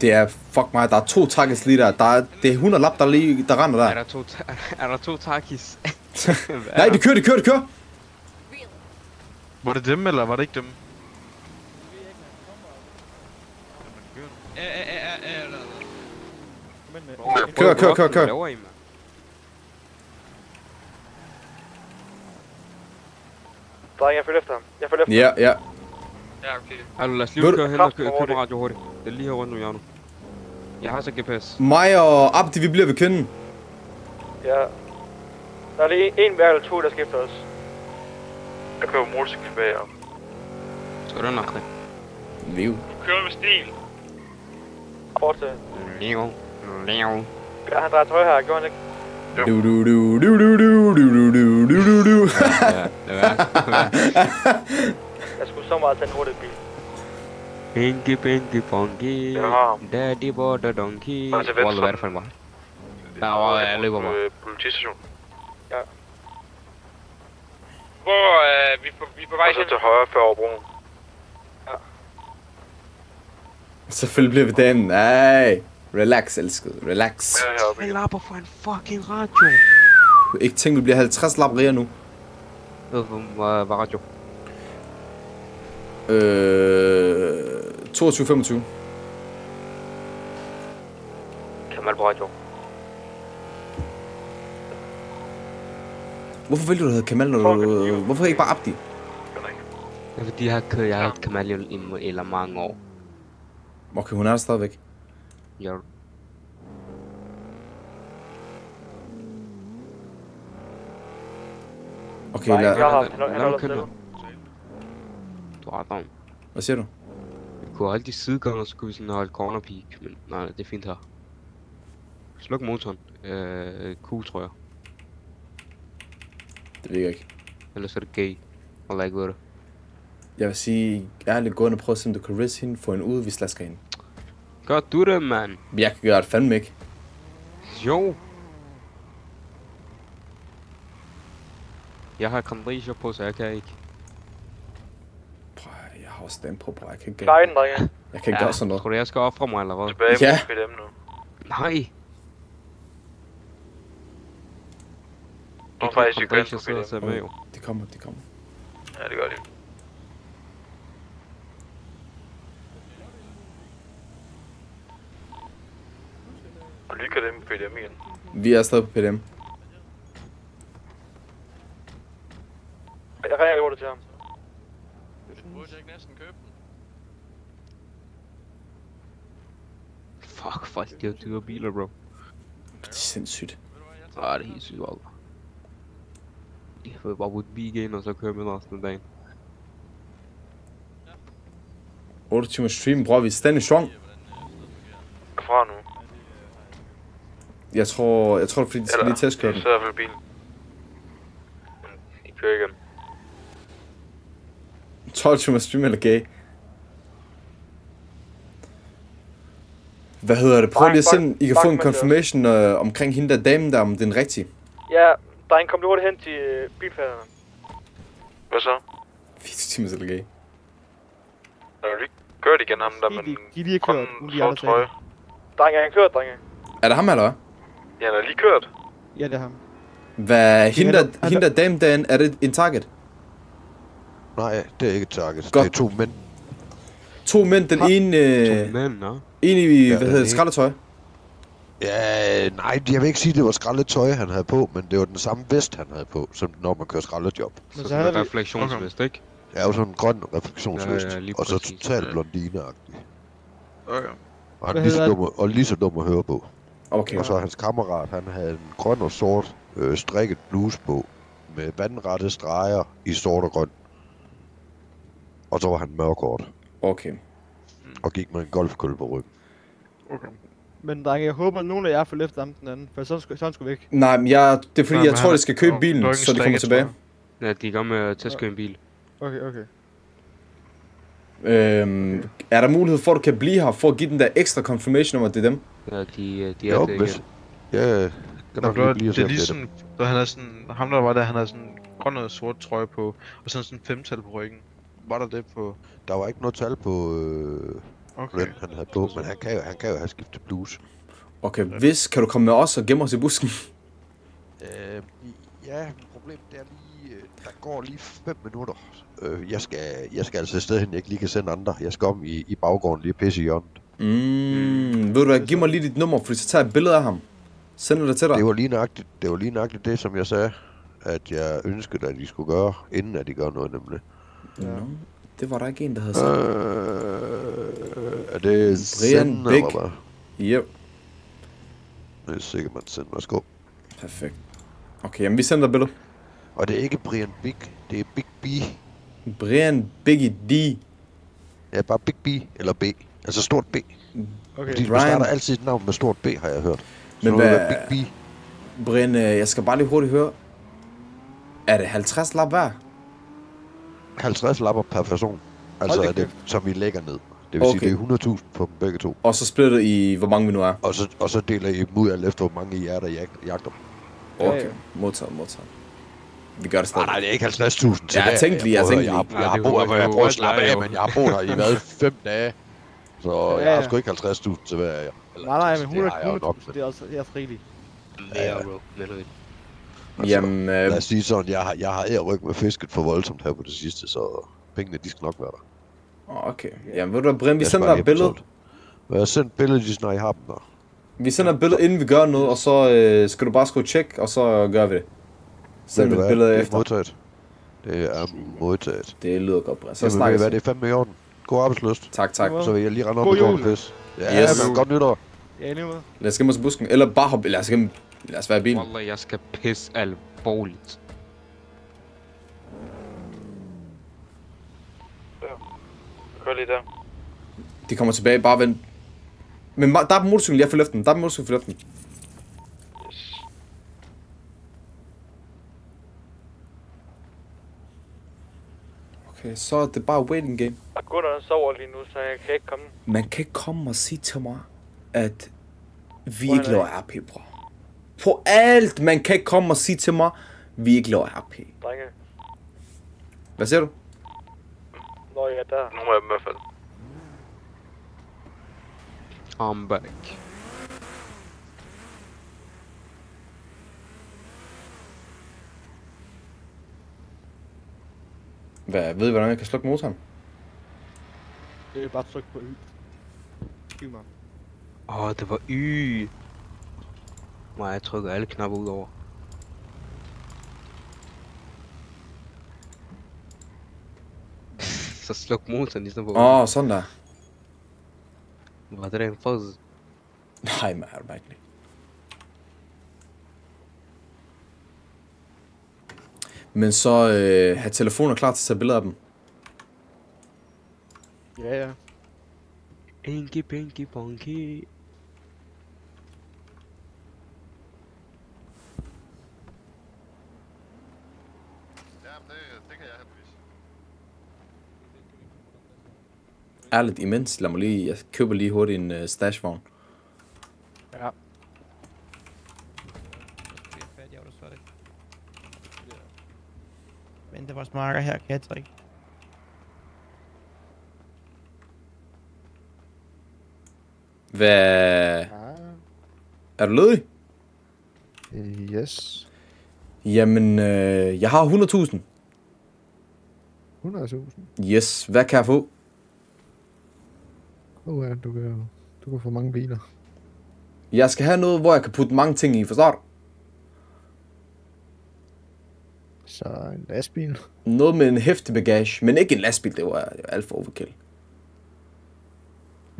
Det er, fuck mig, der er 2 takis lige der. Det er 100 lap, der render der. Er der 2 takis? Nej, de kører. Var det dem, eller var det ikke dem? Kør. Dreng, jeg følger efter ham. Ja. Ja, okay. Altså, lad os lige køre hen og købe radio hurtigt. Det er lige her rundt nu, Jarno. Jeg har så GPS. Mig og Abdi, vi bliver ved kvinden. Ja. Der er lige en hver eller 2, der skifter os. Jeg køber motorcykel bagom. Skal du nok det? Liv. Du kører med stil. Fortsæt. Leo. Ja, han drejer til højre her, gjorde han ikke? Du. Ja, det var. Jeg skulle så meget tage en hurtig bil. Pinky, ponky. Daddy bought a donkey. Hvor er det for en vej? Der jeg løber mig. Politistation. Ja. Hvor vi er på vej hen? Og så til højre før over broen. Ja. Selvfølgelig bliver vi damen. Ej. Relax, elskede. Relax. Jeg lapper for en fucking radio. Ikke tænk, vi bliver 50 lapperier nu. Hvad radio? 22.25. Kamal på radio. Hvorfor vælger du at hedde Kamal, når du... Hvorfor ikke bare Abdi? Ja, fordi jeg har Kamalion eller mange år. Okay, hun er der stadigvæk. Ja. Okay, lad... Du har ret. Hvad siger du? Vi kunne holde de sidegange, og så kunne vi sådan holde corner peak, men nej, det er fint her. Sluk motoren. Q, tror jeg. Det ved jeg ikke. Ellers er det gay. Jeg ikke ved det. Jeg vil sige, ærligt gå ind og prøve at se, om du kan ridse hende, få hende ud, vi slasker hende. Gør du det, mand? Jeg kan gøre det fandme ikke. Jo. Jeg har kondriser på, så jeg kan ikke. Prøv, jeg har også dem på, bror. Jeg kan ikke Klar den, drenge. Jeg kan ikke gøre sådan noget. Tror du, jeg skal ofre mig, eller hvad? Tilbage Ja. på PDM nu. Nej. Nu er faktisk i Kondriser sidder og ser med, jo. De kommer. Ja, det gør de. Og lykker dem på PDM igen. Vi er stadig på PDM. Jeg ringer over det til ham. Burde jeg ikke næsten købe den? Fuck, folk, de har dyre biler, bro. Det er sindssygt. Ah, det er helt sygt, altså. Jeg får bare putte bil ind, og så kører med resten af dagen. 8 timer stream, bror. Vi er standing strong. Fra nu. Jeg tror det er fordi, de skal lige testkøre den. Så er i hvert fald bilen. De kører igen. 12 timer stream eller gay. Hvad hedder det? Prøv lige at sende, I kan få en confirmation omkring hende der damen der, om det er den rigtige. Ja, drenge, kom lige hurtigt hen til bilfærderne. Hvad så? 4 timer eller gay. Er du lige kørt igen ham der med den grønne sort trøje? Drenge, han kørt, drenge. Er det ham eller hvad? Ja, han er lige kørt. Ja, det er ham. Hvad, hende der dame derinde, er det en target? Nej, det er ikke et target. Godt. Det er 2 mænd. 2 mænd, den ene... 2 mænd, nå. En i, hvad hedder det, skraldetøj? Ja, nej, jeg vil ikke sige, at det var skraldetøj, han havde på, men det var den samme vest, han havde på, som når man kører skraldejob. Så sådan en refleksionsvest, ikke? Ja, jo sådan en grøn refleksionsvest, ja, og så totalt blondineagtig. Okay. Og han er lige så dum at høre på. Okay. Og så hans kammerat, han havde en grøn og sort strikket bluse på, med vandrette streger i sort og grøn. Og så var han mørkhåret. Okay. Og gik med en golfkølle på ryggen. Okay. Men drenge, jeg håber, at nogen af jer får løftet ham den anden, for så skulle væk. Nej, men det er fordi, jeg tror, de skal købe bilen, så de kommer tilbage. Ja, de er i gang med at testkøre en bil. Okay. Er der mulighed for, at du kan blive her, for at give den der ekstra confirmation om, at det er dem? Ja, de er jo, det igen. Ja, det er ligesom, da han er sådan, ham der var der, han havde sådan en grøn og sort trøje på, og sådan en 5-tal på ryggen. Var der det på? Der var ikke noget tal på, den han havde på, men han kan jo have skiftet bluse. Okay, hvis kan du komme med os og gemme os i busken? Ja, problemet er lige, der går lige 5 minutter. Jeg skal altså et sted hen, jeg ikke lige kan sende andre. Jeg skal om i baggården lige pisse i hjørnet. Ved du hvad, giv mig lige dit nummer, for så tager jeg et billede af ham. Sender det til dig. Det var lige nøjagtigt det, som jeg sagde, at jeg ønskede, at de skulle gøre, inden at de gør noget nemlig. Ja. Det var der ikke en, der havde sagt. Er det Brian Big? Yep. Det er sikkert, man sender. Værsgo. Perfekt. Okay, jamen vi sender billede. Og det er ikke Brian Big, det er Big B. Brian Biggie D. Ja, bare Big B eller B. Altså stort B. Okay. Fordi du starter altid et navn med stort B, har jeg hørt. Så men hvad... Big B. Brian, jeg skal bare lige hurtigt høre. Er det 50 lap hver? 50 lapper per person. Altså er det, som vi lægger ned. Det vil sige, det er 100.000 på dem begge to. Og så splitter I, hvor mange vi nu er? Og så deler I dem ud alt efter, hvor mange I er, der jagter. Okay, modtaget. Vi gør det stadig. Nej, det er ikke 50.000 til jeg tænkte lige. Jeg har prøvet at slappe af, men jeg har boet her i hvad, 5 dage. Så jeg har sgu ikke 50.000 til hver af jer. Nej, men 100.000, det er også rigeligt. Jamen, lad os sige sådan, jeg har ærryg med fisket for voldsomt her på det sidste, så pengene, de skal nok være der. Okay, jamen ved du hvad, Brian, vi sender et billede. Jeg sender et billede, lige snart I har dem der. Vi sender et billede, inden vi gør noget, og så skal du bare skrive check, og så gør vi det. Send et billede efter. Modtaget. Det er modtaget. Det lyder godt, Brian. Så Jamen, snakkes hvad, det er fandme i orden. God arbejdsløst. Tak. Så vil jeg lige rende op God og jul. gå fest. Ja, Yes. men godt nytår. Ja, lige måde. Lad os gemme os i busken. Eller bare hoppe. Lad os være i bilen. Wallah, jeg skal pisse alvorligt. Kør lige der. De kommer tilbage. Bare vent. Men der er på motorcyklen. Jeg får løften. Der er på motorcyklen. For løften. Okay, så er det bare waiting game. Gutterne sover lige nu, så jeg kan ikke komme. Man kan ikke komme og sige til mig, at vi ikke laver RP, bror. På alt, man kan ikke komme og sige til mig, vi ikke laver RP. Drenge. Hvad siger du? Nå ja, der. Nogle af dem i hvert fald. I'm back. Ved I, hvordan jeg kan slukke motoren? Det er bare tryk på Y. Skyld mig. Det var Y. Nej, jeg trykker alle knapper ud over. Så sluk motoren i stedet for. Sådan der. Var det en fuzz? Nej, men er du mærkelig. Men så have telefoner klar til at tage billeder af dem. Ja. Inky pinky ponky. Ærligt imens. Jeg køber lige hurtigt en stashvogn. Ja. Men det var smarker her, Katrik. Hvad? Er du ledig? Yes. Jamen, jeg har 100.000. 100.000? Yes, hvad kan jeg få? Ja, du kan få mange biler. Jeg skal have noget, hvor jeg kan putte mange ting i, forstår du? Så en lastbil? Noget med en hæftig bagage, men ikke en lastbil, det var alt for overkill.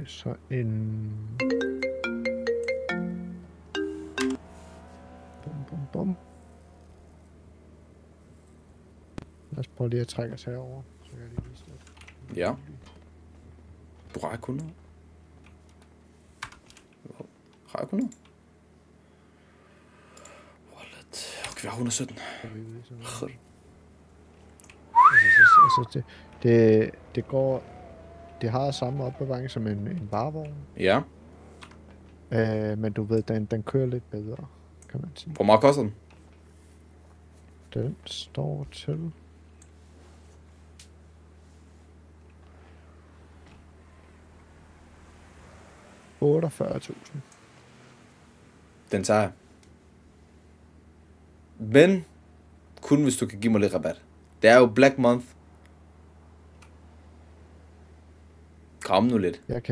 Så en... Bum. Lad os prøve lige at trække os herover, så kan jeg lige vise det. Ja. Du har kun noget. Har jeg kun noget? Wallet. Okay, vi har 117. Altså, det går... Det har samme opbevaring som en varevogn. Ja. Men du ved, den kører lidt bedre, kan man sige. Hvor meget koster den? Den står til... $48.000. Den tager jeg. Men kun hvis du kan give mig lidt rabat. Det er jo Black Month. Kom nu lidt. Jeg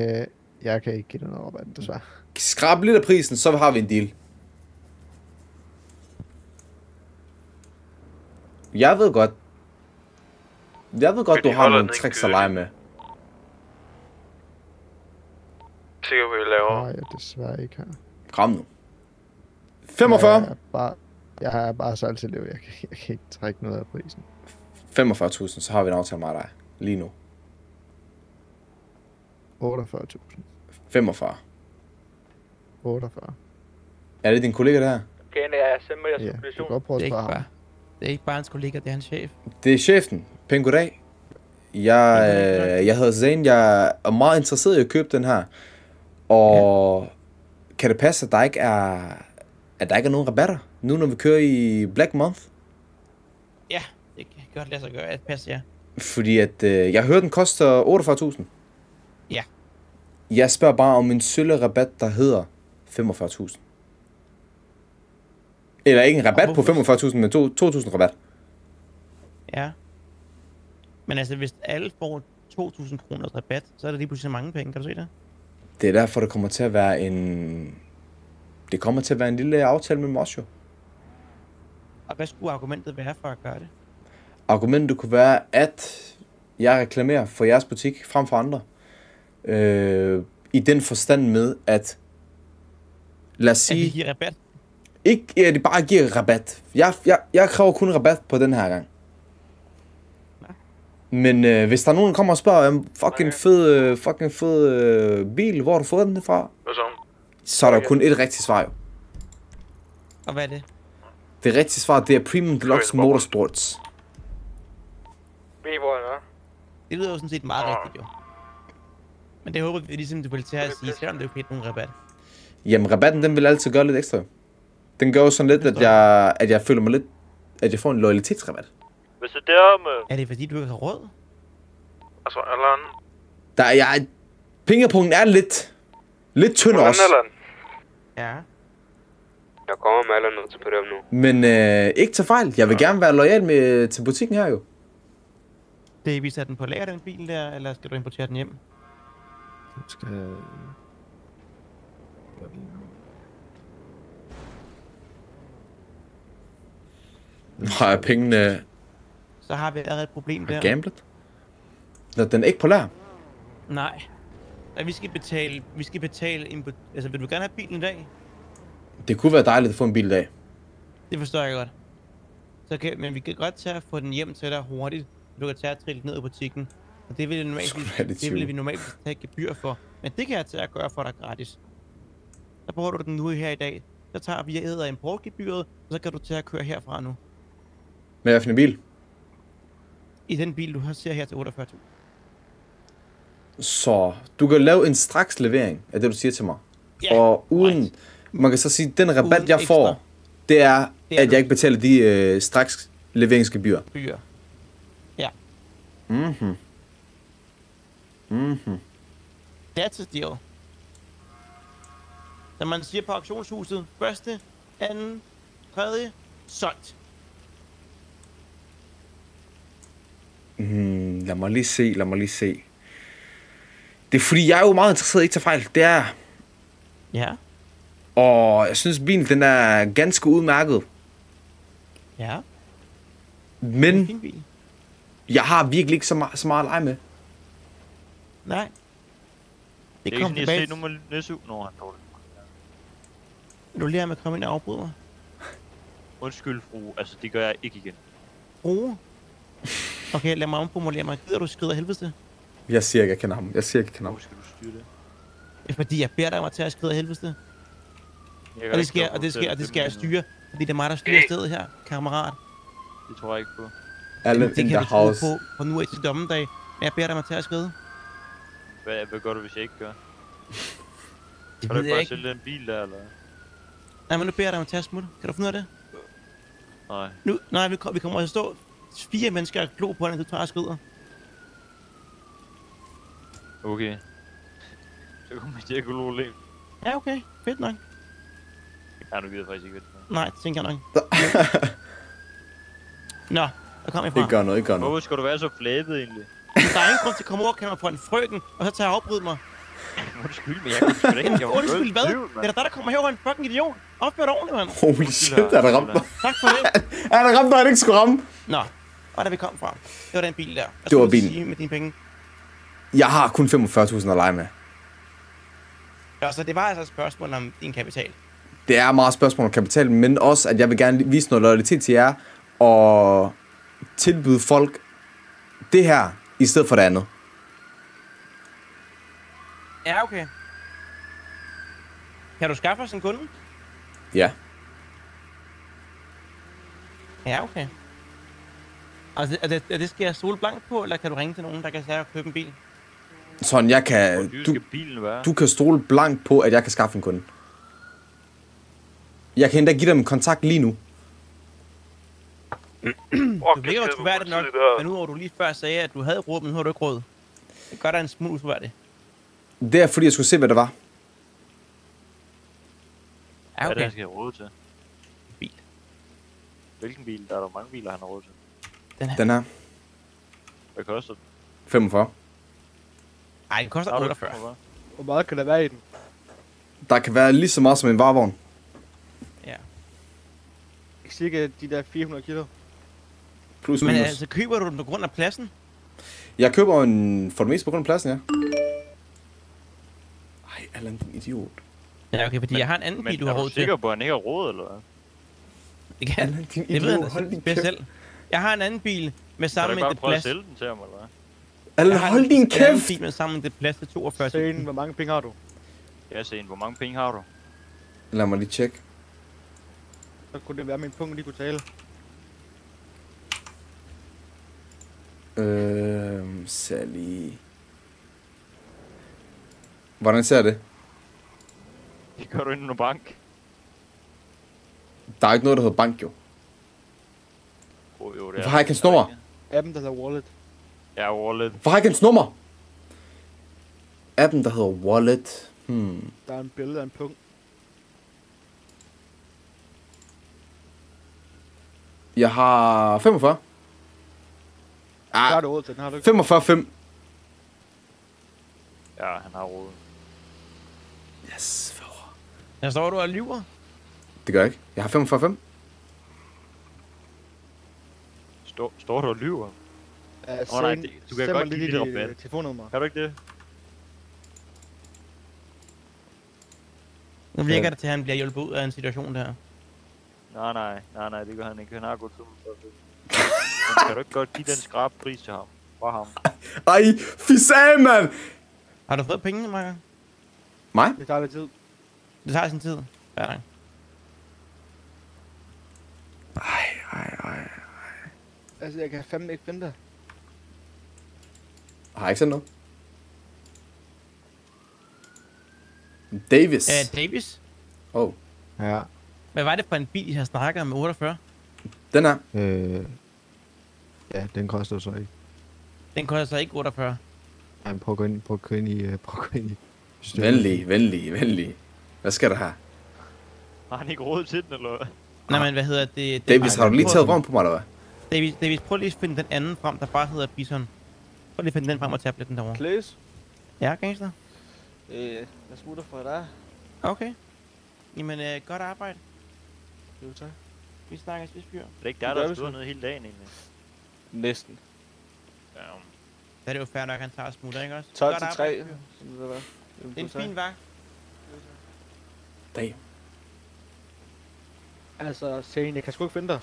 kan ikke give dig noget rabat, desværre. Skrab lidt af prisen, så har vi en deal. Jeg ved godt, du har nogle tricks at lege med. Sikker på, at vi laver. Nej, jeg desværre ikke her. Kom nu. 45? Jeg har bare salgselev. Jeg kan ikke trække noget af prisen. 45.000, så har vi en aftale med dig. Lige nu. 48.000. 45. 48. Er det din kollega der? Okay, jeg er simpelthen Ja, du kan godt prøve at spørge ham. Det er ikke bare hans kollega, det er hans chef. Det er chefen. Pæn goddag. Jeg hedder Zane. Jeg er meget interesseret i at købe den her. Og kan det passe, at der ikke er nogen rabatter, nu når vi kører i Black Month? Ja, det kan godt lade sig gøre. Det passer, ja. Fordi at jeg hørte, den koster 48.000. Ja. Jeg spørger bare om en sølle rabat, der hedder 45.000. Eller ikke en rabat på 45.000, men 2.000 rabat. Ja. Men altså, hvis alle får 2.000 kroner rabat, så er det lige pludselig mange penge. Kan du se det? Det er derfor, der kommer til at være en... Det kommer til at være en lille aftale mellem os jo. Og hvad skulle argumentet være for at gøre det? argumentet kunne være, at jeg reklamerer for jeres butik frem for andre. I den forstand med, at lad os sige... At de giver rabat? Ikke, at de bare giver rabat. Jeg kræver kun rabat på den her gang. Men hvis der er nogen, der kommer og spørger om fucking fed bil, hvor har du fået den fra? Så er der kun et rigtigt svar jo. Og hvad er det? Det rigtige svar, det er Premium Deluxe Motorsports. Det lyder jo sådan set meget rigtigt jo. Men det håber vi ligesom, du vil til at sige, selvom det er jo pænt nogle rabat. Jamen rabatten, den vil altid gøre lidt ekstra. Den gør jo sådan lidt, at jeg føler mig lidt, at jeg får en loyalitetsrabat. Hvis det er med... Er det fordi, du ikke har råd? Altså, Allan... Pengepunkten er lidt tynd også. Ja. Jeg kommer med Allan ned til Pedem nu. Men ikke til fejl. Jeg vil gerne være loyal til butikken her jo. Det er vi sat den på lager, den bil der, eller skal du importere den hjem? Har jeg pengene... Så har vi allerede et problem der. Gamblet? Nå, den er ikke på lager? Nej. Ja, vi skal betale altså, vil du gerne have bilen i dag? Det kunne være dejligt at få en bil i dag. Det forstår jeg godt. Men vi kan godt tage at få den hjem til dig hurtigt. Du kan tage at trille ned i butikken. Og det vil vi normalt tage gebyr for. Men det kan jeg tage at gøre for dig gratis. Så bruger du den nu her i dag. Så tager vi æder importgebyret, og så kan du tage at køre herfra nu. Med hvilken bil? I den bil, du ser her til 48.000. Så du kan lave en straks levering af det, du siger til mig. Ja, og uden... Man kan så sige, den rabat, jeg får, det er, at jeg ikke betaler de straks leveringsgebyr. Ja. That's a deal. Så man siger på auktionshuset, første, anden, tredje, solgt. Lad mig lige se. Det er fordi, jeg er jo meget interesseret, ikke til fejl. Det er... Ja. Og jeg synes, bilen den er ganske udmærket. Ja. Men jeg har virkelig ikke så meget at lege med. Nej. Det kommer tilbage. Jeg se nummer næste når han dårligt. Du lærer med at komme ind og afbryde mig. Undskyld, fru. Altså, det gør jeg ikke igen. Fru? Okay, lad mig omformulere mig. Gider du skride af helvede? Jeg siger ikke, jeg kender ham. Hvor skal du styre det? Det er fordi, jeg beder dig om at tage at skride af helvede. Og det skal jeg styre. Fordi det er mig, der styrer stedet her, kammerat. Det tror jeg ikke på. Det kan du tro på fra nu af til dommedag. Men jeg beder dig om at tage at skride. Hvad gør du, hvis jeg ikke gør? Det kan du ikke bare sælge den bil der, eller? Nej, men nu beder jeg dig om at tage at smutte. Kan du finde ud af det? Nej. Nej, vi kommer til at stå 4 mennesker og glo på den, du tager og skrider. Okay. Så kommer jeg til at glo lidt. Ja, okay. Fedt nok. Ja, nu gider faktisk ikke det. Nej, det tænker jeg nok. Nå, der kom jeg fra. Ikke gør noget. Hvorfor skal du være så flabet egentlig? Der er ingen grund til at komme over, kan man få en frøken, og så tage og afbryde mig. Undskyld, men jeg kunne sgu da ikke. Undskyld, hvad? Det er der kommer herover en fucking idiot. Opfør dig ordentligt, mand. Holy shit, er der ramt mig? Tak for det. Er der ramt mig, han ikke skulle ramme? Nå, hvor er det, vi kom fra? Det var den bil der. Det var bilen. Sige med dine penge? Jeg har kun 45.000 at lege med. Ja, så det var altså et spørgsmål om din kapital. Det er meget spørgsmål om kapital, men også, at jeg vil gerne vise noget loyalitet til jer, og tilbyde folk det her, i stedet for det andet. Ja, okay. Kan du skaffe os en kunde? Ja. Ja, okay. Altså, er det skal jeg stole blankt på, eller kan du ringe til nogen, der kan sige at købe en bil? Sådan, jeg kan... Du kan stole blankt på, at jeg kan skaffe en kunde. Jeg kan endda give dem en kontakt lige nu. Du virker jo troværdigt nok, men nu hvor du lige før sagde, at du havde råd, men nu har du ikke råd. Det gør dig en smule utroværdigt. Det er fordi, jeg skulle se, hvad det var. Ja, okay. Hvad er det, han skal have råd til? Bil. Hvilken bil? Der er der mange biler, han har råd til. Den her. Hvad koster den? 45. Ej, den koster 48. Hvor meget kan der være i den? Der kan være lige så meget som en varevogn. Ja. Cirka de der 400 kilo. Plus Men minus. altså, køber du den på grund af pladsen? Jeg køber en for det meste på grund af pladsen, ja. Ej, Allan, din idiot. Ja, okay, fordi jeg har en anden bil, du har råd til. Men er du sikker på, at han ikke har råd, eller hvad? Det kan Allan, din det ved idiot. jeg Hold din da kæft. selv. Jeg har en anden bil med Kan du ikke bare sammenhængende prøve at plads. sælge den til ham, eller hvad? Allan, hold din En anden kæft! bil med sammenhængende plads til 42. Sen, hvor mange penge har du? Ja, Sen, hvor mange penge har du? Lad mig lige tjekke. Så kunne det være, at min punkt lige kunne tale. Sally. Hvordan ser det? Det gør du inde i en bank. Der er ikke noget, der hedder bank, jo. Jo, det Hvorfor har jeg ikke hans nummer? Appen, der hedder Wallet. Ja, Wallet. Hvorfor har jeg ikke hans nummer? Appen, der hedder Wallet. Der er en billede af en punkt. Jeg har 45. Der har du råd til den, har du ikke? 45,5. Ja, han har råd. Yes, Jeg står du og lyver. det gør jeg ikke. Jeg har 45,5. Står du og lyver? Ja, Nej, du kan godt give lidt rabat. Telefonnummer. Kan du ikke det? Nu virker det til, at han bliver hjulpet ud af en situation der. Nej, det gør han ikke. Han har gået ud for det. Men kan du ikke godt give den skrab pris til ham? Fra ham. Ej, fisag, mand! Har du fået pengene, Marker? Mig? Det tager lidt tid. Det tager sin tid. Hver gang. Ej. Altså, jeg kan fandme ikke finde dig. Har jeg ikke sendt noget? Davis. Davis? Oh. Ja. Hvad var det for en bil, I har snakket om med 48? Den her. Ja, den koster så ikke. Den koster så ikke 48. Nej, prøv at gå ind i systemet. Venlig. Hvad skal der her? Har han ikke råd til den, eller hvad? Nej, men hvad hedder det? Davis, har du lige taget røven på mig, eller hvad? Davis, prøv lige at finde den anden frem, der bare hedder Bison. Prøv lige at finde den frem og tabletten derovre. Klæs? Ja, gangster. Jeg smutter fra dig. Okay. Jamen, godt arbejde. Jo, tak. Vi snakkes, hvis fyr. Det er ikke der har stået nede hele dagen, egentlig. Næsten. Ja. Så er det jo fair nok, at han tager og smutter, ikke også? 12 Godt til arbejde, 3. fyr. Det er en fin vagt. Damn. Altså, Sen, jeg kan sgu ikke finde dig.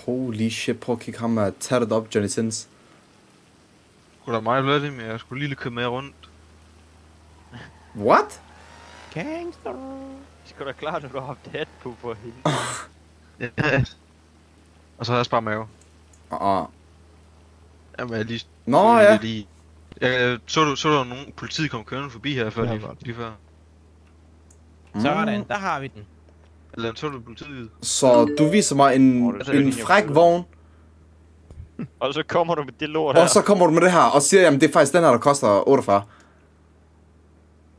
Holy shit, prøv at kigge ham og tage det op, Johnny Sins. Skulle da mig blive det, men jeg skulle lige købe med rundt. What? Gangster. Det skal da klart, at du har haft hat på for hende. Ja. Og så har jeg også bare mave. Jamen, jeg lige... Nå, ja. Lige... Så du nogen politiet kom kørende forbi her før, lige før? Sådan, der har vi den. Eller så du politiet? Så du viser mig en fræk vogn. Og så kommer du med det lort her. Og så kommer du med det her og siger, jamen det er faktisk den her, der koster 48.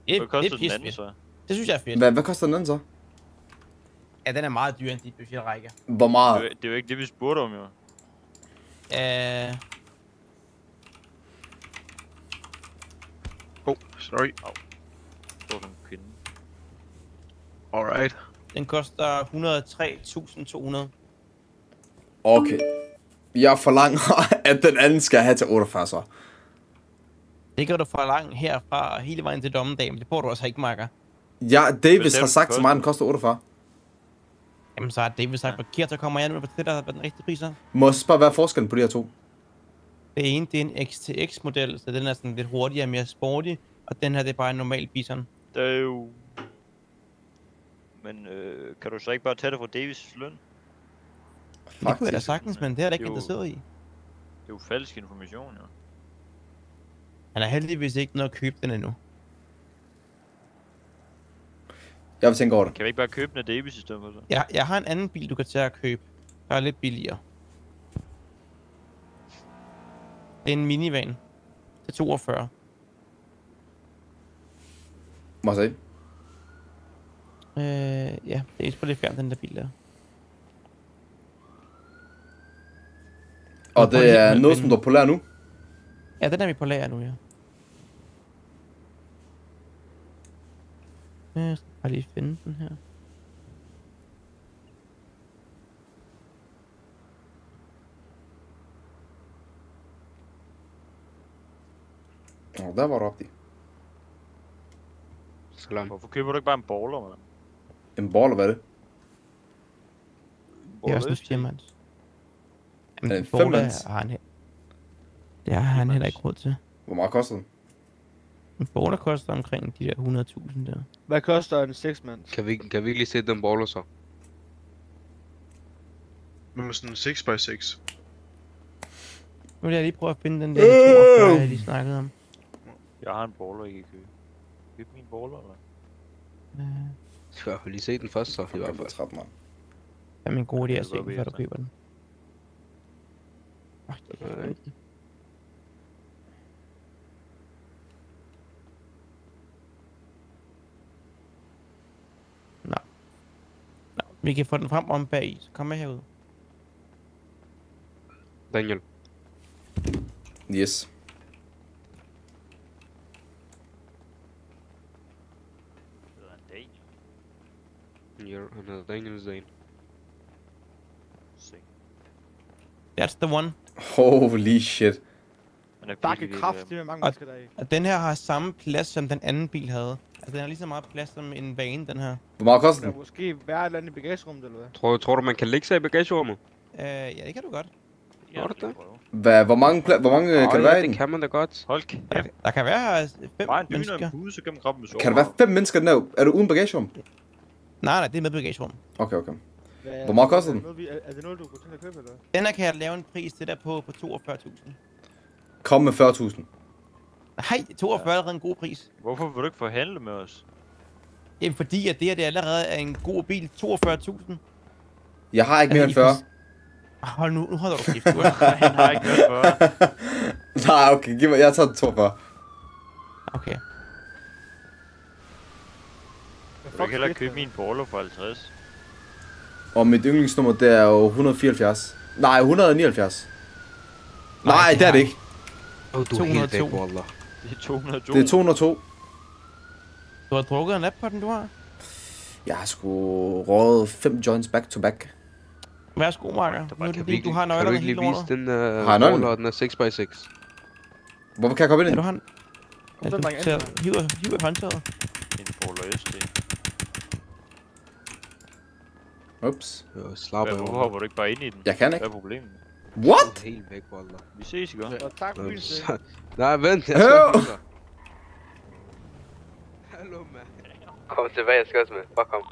Hvad koster den anden så? Det synes jeg er fedt. Hvad koster den anden så? Ja, den er meget dyr end dit budgetrække. Hvor meget? Det er jo ikke det, vi spurgte om, jo. Sorry. Det var en kvinde. Alright. Den koster 103.200. Okay. Jeg forlanger, at den anden skal have til 48 så. Det kan du forlange herfra hele vejen til dommedag, men det får du også ikke, Marker. Ja, Davis har sagt til mig, at den koster 48. Jamen, så har Davis sagt forkert, så kommer jeg nu på det, der hvad den rigtige pris er. Må jeg så bare være forskellen på de her to? Det ene, det er en XTX-model, så den er sådan lidt hurtigere og mere sporty, og den her, det er bare en normal Bison. Det er jo... Men kan du så ikke bare tage det fra Davis' løn? Det kunne jeg da sagtens, men det er jeg da ikke interesseret i. Det er jo falsk information, jo. Han er heldigvis ikke noget at købe den endnu. Jeg vil tænke over det. Kan vi ikke bare købe den af Davis i stedet for så? Ja, jeg har en anden bil, du kan tage at købe. Der er lidt billigere. Det er en minivan. Til 42. Må jeg se? Ja, det er på lidt fjern, den der bil der. Og det er noget, som du er på lager nu? Ja, den er vi på lager nu, ja. Jeg skal bare lige finde den her. der var du oppe i. Salam. Hvorfor køber du ikke bare en baller, mand? En baller, hvad er det? Det er også en firmands. Er det en Baller femmands? har han det har han heller ikke råd til. Hvor meget koster den? En baller koster omkring de der 100.000 der. Hvad koster en 6-mands? Kan vi ikke lige sætte den baller så? Men med sådan en 6x6. Nu vil jeg lige prøve at finde den der 42, jeg lige snakkede om. Jeg har en baller, I kan købe. Køb min baller, eller? Jeg skal i hvert fald lige se den først, så i hvert fald. Træt, mand. Hvad er min gode idé at se den, før du køber den? Nå. Vi kan få den frem om bag, så kom med herud. Daniel. Yes. Han hedder Daniel Zane. That's the one. Holy shit. Der er kraft, det er mange mennesker der i. Og den her har samme plads, som den anden bil havde. Altså, den har lige så meget plads som en vane, den her. Hvor meget koster den? Der måske være et eller andet i bagagerummet, eller hvad? Tror du, man kan lægge sig i bagagerummet? Ja, det kan du godt. Gør det? Hvor mange kan det være i den? Det kan man da godt. Hold kæft. Der kan være 5 Bare en dyne mennesker. og en pude, så kan man krabbe med sover. Kan der være 5 mennesker den der? Er du uden bagagerum? Nej, det er med bagagerum. Okay. Hvor meget koster den? Er det noget, du kunne tænke at købe, eller hvad? Den her kan jeg lave en pris til der på 42.000. Kom med 40.000. Nej, 42 er allerede en god pris. Hvorfor vil du ikke forhandle med os? Jamen fordi at det her det allerede er en god bil. 42.000. Jeg har ikke mere end 40. Hold nu holder du kæft. Han har ikke mere end 40. Nej, okay, giv mig, jeg tager 42. Okay. Du kan heller købe min baller for 50. Og mit yndlingsnummer, det er jo 174. Nej, 179. Nej, det er det ikke. Du er helt væk, Wallah. Det er 202. Det er 202. Du har drukket en nap på den, du har? Jeg har sgu røget 5 joints back to back. Værsgo, Marker. Nu er det lige, du har Kan du nøglerne ikke helt lige vise rundt. den Har jeg nøglen? baller, og den er 6x6? Hvorfor kan jeg komme ind i Ja, den? du har den. Ja, du hiver håndtaget. En baller SD. Ups. Slap af. Hvorfor hopper du ikke bare ind i den? Jeg kan ikke. Hvad er problemet? What? Du er helt væk, Wallah. Vi ses, ikke? Og tak for bilsen. Nej, vent. Jeg Hey! skal Hallo, mand. Kom tilbage, jeg skal også med. Bare kom.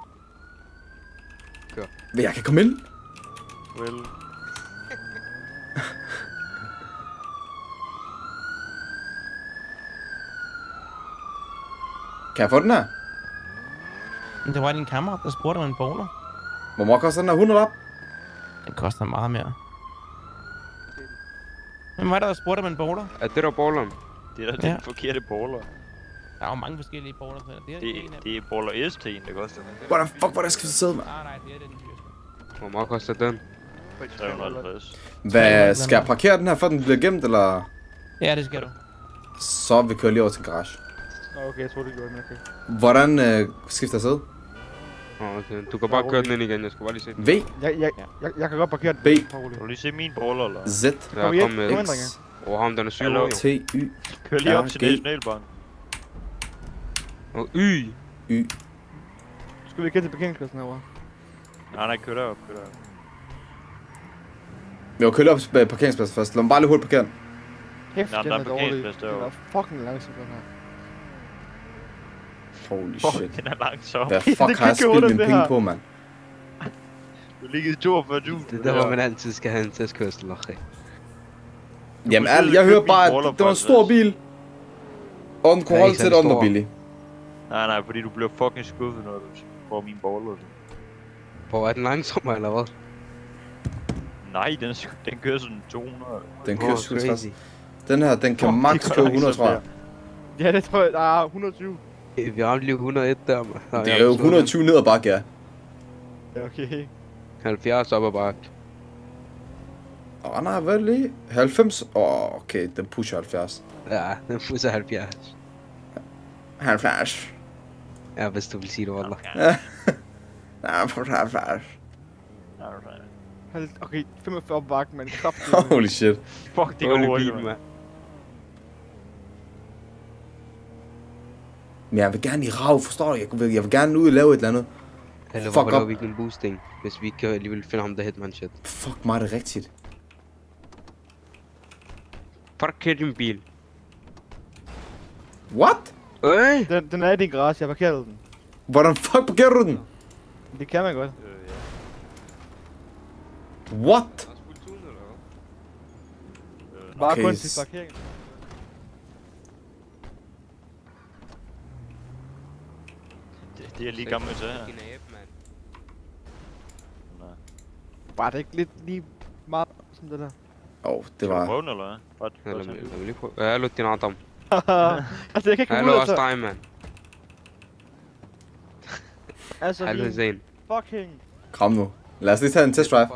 Kør. Men jeg kan komme ind. Well. Kan jeg få den her? Men det var din kammerat, der spurgte om en bowler. Hvor meget koster den her? 100 op? Den koster meget mere. Hvem var der spurgte om en bowler? Er det der balleren? Det er da den forkerte baller. Der er jo mange forskellige bowler. Det er baller ST'en, der koster. Hvordan fuck, hvordan skal vi sidde, mand? Nej, det er den dyreste. Hvor meget koster den? 350. Hvad, skal jeg parkere den her, for den bliver gemt, eller? Ja, det skal du. Så vi kører lige over til garage. Okay, jeg tror det gjorde det, okay. Hvordan skifter jeg sæde? Okay, du kan bare køre den ind igen, jeg skulle bare lige se den. V. Jeg kan godt parkere den. B. Vil du lige se min baller, eller? Z. Ja, kom med. X. Ham, den er syg. T. Y. Kør lige op til Nationalbank. Og Y. Y. Skal vi ikke til parkeringspladsen herovre? Nej, kør derop, Vi har kørt op til parkeringspladsen først. Lad mig bare lige hurtigt parkere den. Hæft, der den er er dårlig. parkeringsplads Den derovre. er fucking langsom, den her. Holy shit. Den er langsom. Hvad fuck har jeg spildt mine penge på, mand? Du ligger i 42.000. Det er der, hvor man altid skal have en testkørsel, okay. Jamen ærligt, jeg hører bare, at det var en stor bil. Og den kunne holde til, at den var billig. Nej, fordi du bliver fucking skuffet, når du får min baller. Hvor er den langsommere, eller hvad? Nej, den kører sådan 200. Den kører 67. Den her, den kan max køre 100, tror jeg. Ja, det tror jeg, der er 120. Vi ramte lige 101 der, man. Det er jo 120 ned ad bakke, ja. Okay. 70 op ad bakke. Nej, hvad lige? 90? Okay, den pusher 70. Ja, den pusher 70. 70. Ja, hvis du vil sige det, Wallah. Ja, pusher 70. Okay, 45 op bakken, men kraft. Holy shit. Fuck, det går hurtigt, mand. Men jeg vil gerne i rav, forstår du? Jeg vil gerne ud og lave et eller andet. Eller hvorfor laver vi ikke en boosting, hvis vi ikke alligevel finder ham, der hitman shit? Fuck mig, det er rigtigt. Parker din bil. What? Den er i din garage, jeg parkerede den. Hvordan fuck parkerer du den? Det kan man godt. What? Bare kun til parkering. Det er jeg lige gammel til her. Var det ikke lidt lige meget som det der? Det var... Skal du prøve den, eller hvad? Jeg vil lige prøve. Ja, luk din Adam. Altså, jeg kan ikke komme ud af så. Hallo, mand. Altså, hallo, Zain. Fucking... Kom nu. Lad os lige tage en test drive.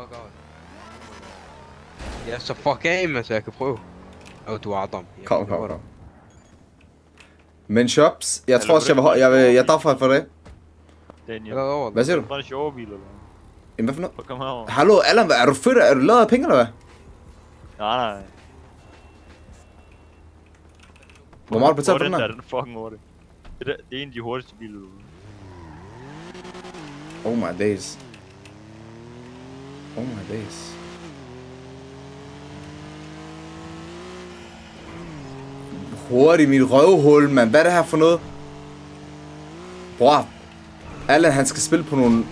Ja, så fuck af, man, så jeg kan prøve. Du er Adam. Kom. Men Shops, jeg tror også, jeg er derfor for det. Hvad siger du? Var det sjove bil, eller hvad? Jamen, hvad for noget? Kom herover. Hallo, Allan, er du fedt? Er du lavet af penge, eller hvad? Nej. Hvor meget betaler du den her? Den er fucking hurtig. Det er en af de hurtigste biler ude. Oh my days. Hurtigt, mit røvhul, mand. Hvad er det her for noget? Bror. Allan, han skal spille på nogle...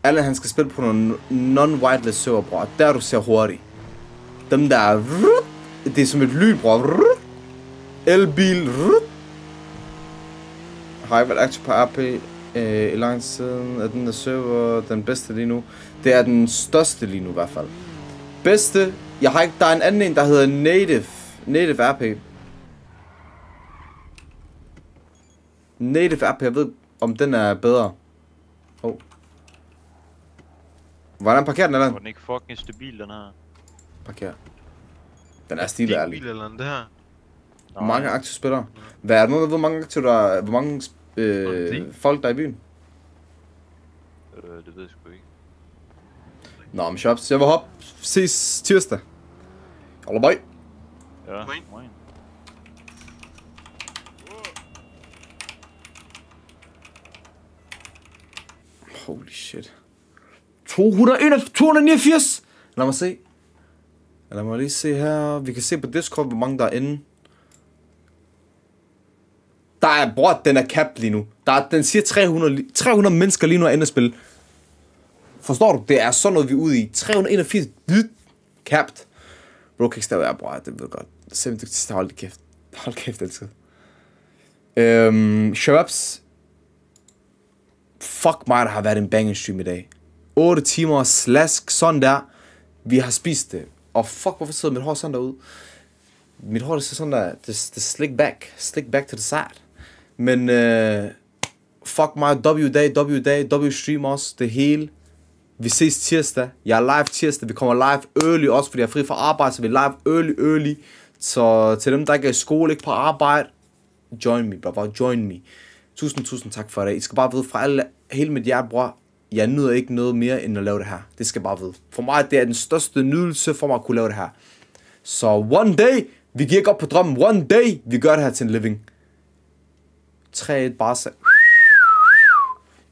Allan, han skal spille på nogle non-whitelist server, bror. Der du ser hurtigt. Dem der er... Det er som et lyn, bror. Elbil. Har jeg været aktiv på RP i lang siden? Er den der server den bedste lige nu? Det er den største lige nu i hvert fald. Bedste... Jeg har ikke... Der er en anden en, der hedder Native RP. Native RP, jeg ved om den er bedre. Hvordan parkerer den, eller? Den er ikke fucking stabil, den her. Parker. Den er stil ærlig. Bil eller det her? Mange aktive spillere. Hvad er der nogen, der ved, hvor mange folk der er i byen? Det ved jeg sgu ikke. Nå, men Shops, jeg vil hoppe. Ses tirsdag. Hallo, bye. Ja, moin. Holy shit. 289! Lad mig se. Lad mig lige se her. Vi kan se på Discord, hvor mange der er inde. Der er, bror, den er capped lige nu. Den siger 300 mennesker lige nu er inde at spille. Forstår du? Det er sådan noget, vi er ude i. 381 capped. Bro, kan ikke stave bror. Det ved jeg godt. Simpelthen til hold kæft. Hold kæft, elsket. Shababs. Fuck mig, der har været en banging stream i dag. 8 timer slask, sådan der. Vi har spist det. Og fuck, hvorfor sidder mit hår sådan derude? Mit hår, det ser sådan der. Det slick back. Slick back to the side. Men fuck mig, W-day, W-stream også. Det hele. Vi ses tirsdag. Jeg er live tirsdag. Vi kommer live early også, fordi jeg er fri fra arbejde. Så vi er live early. Så til dem, der ikke er i skole, ikke på arbejde. Join me, bror. Join me. Tusind tak for det. I skal bare vide fra hele mit hjerte, bror. Jeg nyder ikke noget mere, end at lave det her. Det skal bare vide. For mig, det er den største nydelse for mig at kunne lave det her. Så one day, vi giver ikke op på drømmen. One day, vi gør det her til en living. 3-1 Barca.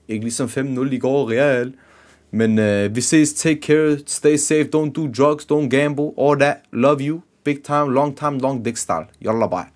Ikke ligesom 5-0 i går, Real. Men vi ses. Take care. Stay safe. Don't do drugs. Don't gamble. All that. Love you. Big time, long dick style. Yalla bye.